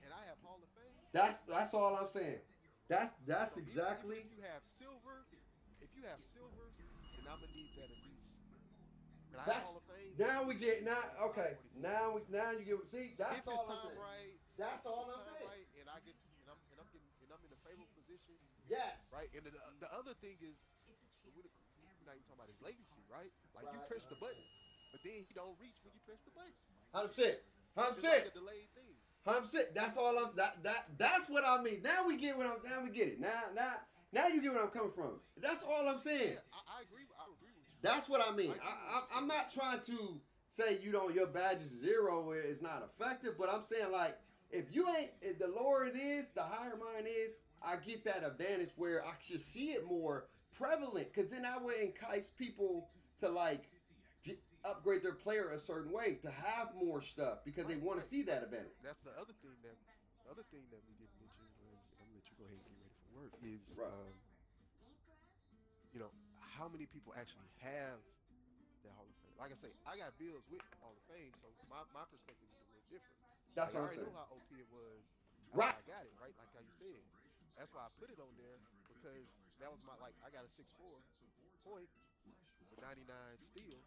and I have Hall of Fame, That's all I'm saying. That's so even if exactly. you have silver, if you have silver, then I'm gonna need that at least. And I have Hall That's of Fame, then I'm now gonna we need that get at least now. seventy-five, Okay, 40% of now the we time. now you get. See, that's If it's all I'm time saying. right, That's if all it's I'm time saying. right, and I'm in a favorable position, Yes. right? And the other thing is, we're not even talking about his latency, right? Like you Right. press the button, but then he don't reach when you press the button. 100%. It's like a 100%. delayed thing. 100%. That's all I'm. That's what I mean. Now we get what I'm. Now we get it. Now you get where I'm coming from. That's all I'm saying. Yeah, I agree. I agree with what you're saying. That's what I I mean. agree with what you're I'm saying. not trying to say your badge is zero where it's not effective, but I'm saying like if the lower it is, the higher mine is. I get that advantage where I should see it more prevalent, because then I would entice people to like upgrade their player a certain way to have more stuff because they want to Right. see that But advantage. that's the other thing that we didn't mention was, and I'm gonna let you go ahead and get ready for work. Is Right. how many people actually have that Hall of Fame? Like I say, I got bills with Hall of Fame, so my perspective is a little different. That's Like I what I'm already know saying. how OP it was. That's Right. why I got it, right? Like how you said. That's why I put it on there because that was my like I got a 6'4" point with 99 steal,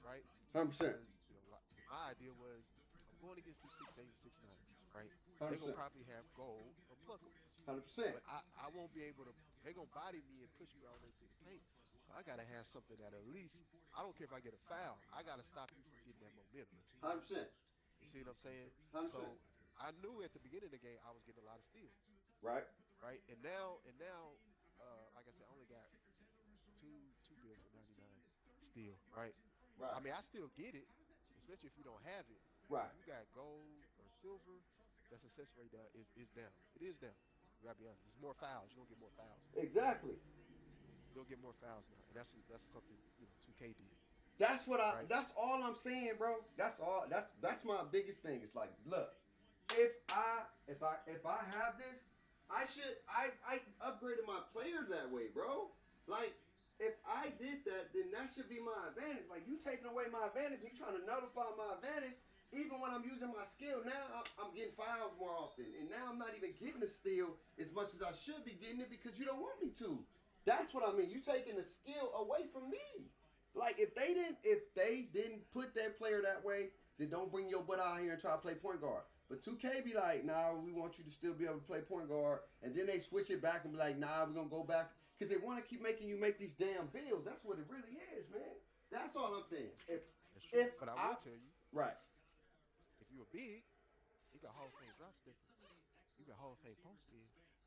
right? 100%. Because my idea was I'm going against these 6'8", 6'9", right? They're gonna 100%. probably have gold or pluckable, 100%. but I won't be able to. They're gonna body me and push me all the way to the paint. So I gotta have something that at least I don't care if I get a foul. I gotta stop you from getting that momentum. 100%. You see what I'm saying? 100%. So I knew at the beginning of the game I was getting a lot of steals, Right. right? And now, like I said, I only got two bills with 99 steal, right? I Right. mean, I still get it, especially if you don't have it. But Right. if you got gold or silver, that success rate down is down. It is down. We gotta be honest. It's more fouls. You're gonna get more fouls now. Exactly. You'll get more fouls now, and that's something 2K did, That's what I. right? That's all I'm saying, bro. That's all. That's my biggest thing. It's like, look, if I have this, I upgraded my player that way, bro. Like, if I did that, then that should be my advantage. Like, you taking away my advantage, and you trying to nullify my advantage. Even when I'm using my skill, now I'm getting fouls more often, and now I'm not even getting the steal as much as I should be getting it because you don't want me to. That's what I mean. You taking the skill away from me. Like if they didn't put that player that way, then don't bring your butt out here and try to play point guard. But 2K be like, nah, we want you to still be able to play point guard, and then they switch it back and be like, nah, we're gonna go back because they want to keep making you make these damn bills. That's what it really is, man. That's all I'm saying. That's true. If But I will I tell you, right if you're big, you got Hall of Fame drop stepper, you got Hall of Fame post spin,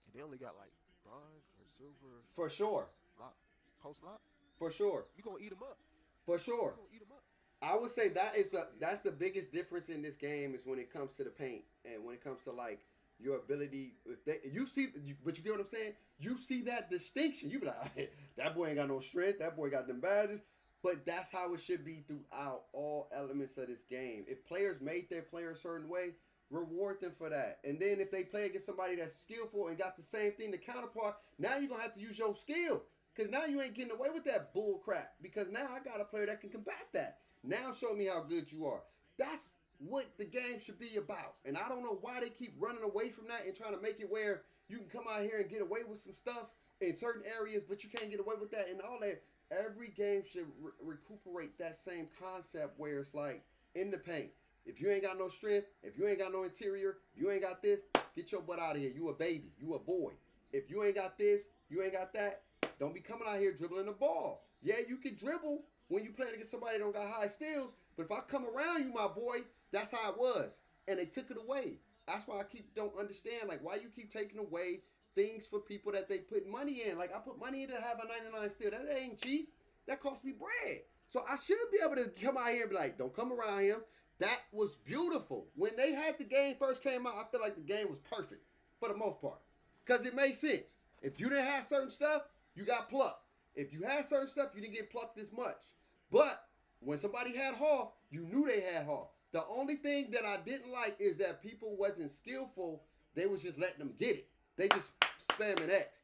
and they only got like bronze or silver for sure, lock post lock. for sure, You gonna eat them up. for You sure. gonna eat them up. I would say that is the Yeah. that's the biggest difference in this game is when it comes to the paint and when it comes to like your ability. If they, you see, but you get what I'm saying. You see that distinction. You be like, that boy ain't got no strength. That boy got them badges. But that's how it should be throughout all elements of this game. If players made their player a certain way, reward them for that. And then if they play against somebody that's skillful and got the same thing, the counterpart, now you're gonna have to use your skill. Because now you ain't getting away with that bull crap. Because now I got a player that can combat that. Now show me how good you are. That's what the game should be about. And I don't know why they keep running away from that and trying to make it where you can come out here and get away with some stuff in certain areas, but you can't get away with that and all that. Every game should recuperate that same concept where it's like in the paint. If you ain't got no strength, if you ain't got no interior, if you ain't got this, get your butt out of here. You a baby. You a boy. If you ain't got this, you ain't got that, don't be coming out here dribbling the ball. Yeah, you can dribble when you playing against somebody that don't got high steals, but if I come around you, my boy, that's how it was. And they took it away. That's why I don't understand, like, why you keep taking away things for people that they put money in. Like, I put money in to have a 99 steal. That ain't cheap. That cost me bread. So I should be able to come out here and be like, don't come around him. That was beautiful. When they had the game first came out, I feel like the game was perfect for the most part. Because it made sense. If you didn't have certain stuff, you got plucked. If you had certain stuff, you didn't get plucked as much. But when somebody had Hall, you knew they had Hall. The only thing that I didn't like is that people wasn't skillful. They was just letting them get it. They just spamming X.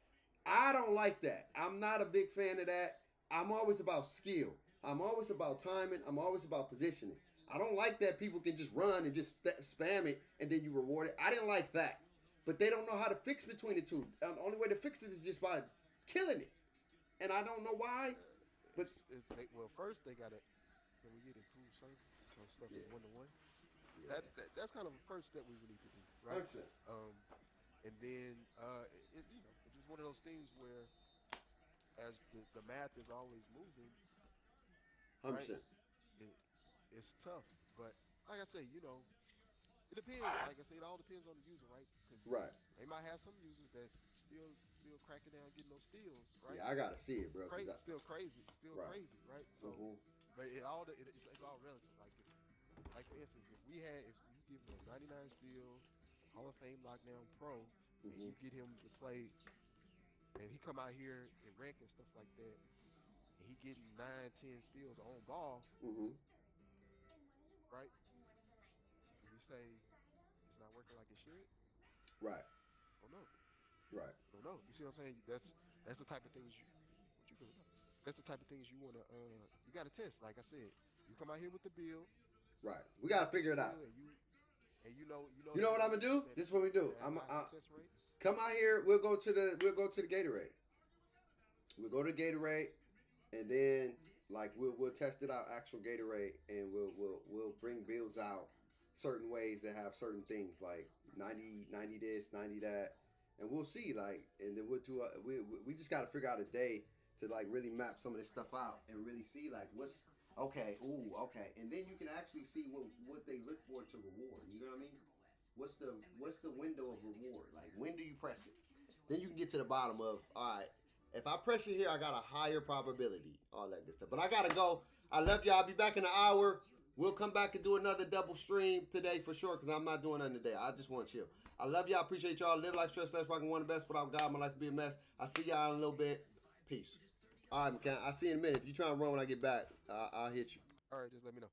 I don't like that. I'm not a big fan of that. I'm always about skill. I'm always about timing. I'm always about positioning. I don't like that people can just run and just spam it and then you reward it. I didn't like that. But they don't know how to fix between the two. The only way to fix it is just by killing it. And I don't know why, but Well, first they gotta. Can we get improved service so stuff yeah, is 1-to-1? yeah, That's kind of a first step we would need to do, right? 100%, Um, and then it's just one of those things where as the math is always moving, right? 100%. It it's tough, but like I say, it depends. Like I say, it all depends on the user, right? Because Right. they might have some users that's still cracking down, getting those steals, right? Yeah, I gotta see it, bro. Crazy, still Right. crazy, right? So, Mm-hmm. but it's all relative. Like for instance, if you give him a 99 steal, Hall of Fame lockdown pro, and Mm-hmm. you get him to play, and he come out here and rank and stuff like that, and he getting 9, 10 steals on ball, Mm-hmm. right? Do we say it's not working like it should? Right. Don't know. Right. Don't know. You see what I'm saying? That's the type of things what you feeling about? That's the type of things you wanna you gotta test. Like I said, you come out here with the build, Right. We you gotta got the figure it out. skill, and you know You that know you're what I'm gonna gonna get do? This is what we do. that high success rate. Come out here. We'll go to the Gatorade. We'll go to Gatorade, and then like we'll test it out actual Gatorade, and we'll bring builds out certain ways that have certain things like 90 this 90 that, and we'll see like, and then we'll do we just got to figure out a day to like really map some of this stuff out and really see like what's okay, ooh, okay, and then you can actually see what they look for to reward. You know what I mean? What's the window of reward? Like when do you press it? Then you can get to the bottom of all right. If I pressure here, I got a higher probability. All that good stuff. But I gotta go. I love y'all. I'll be back in an hour. We'll come back and do another double stream today for sure, because I'm not doing nothing today. I just want to chill. I love y'all. Appreciate y'all. Live life stress less. Rocking one of the best. Without God, my life would be a mess. I see y'all in a little bit. Peace. All right, McCann. I'll see you in a minute. If you try and run when I get back, I'll hit you. All right, just let me know.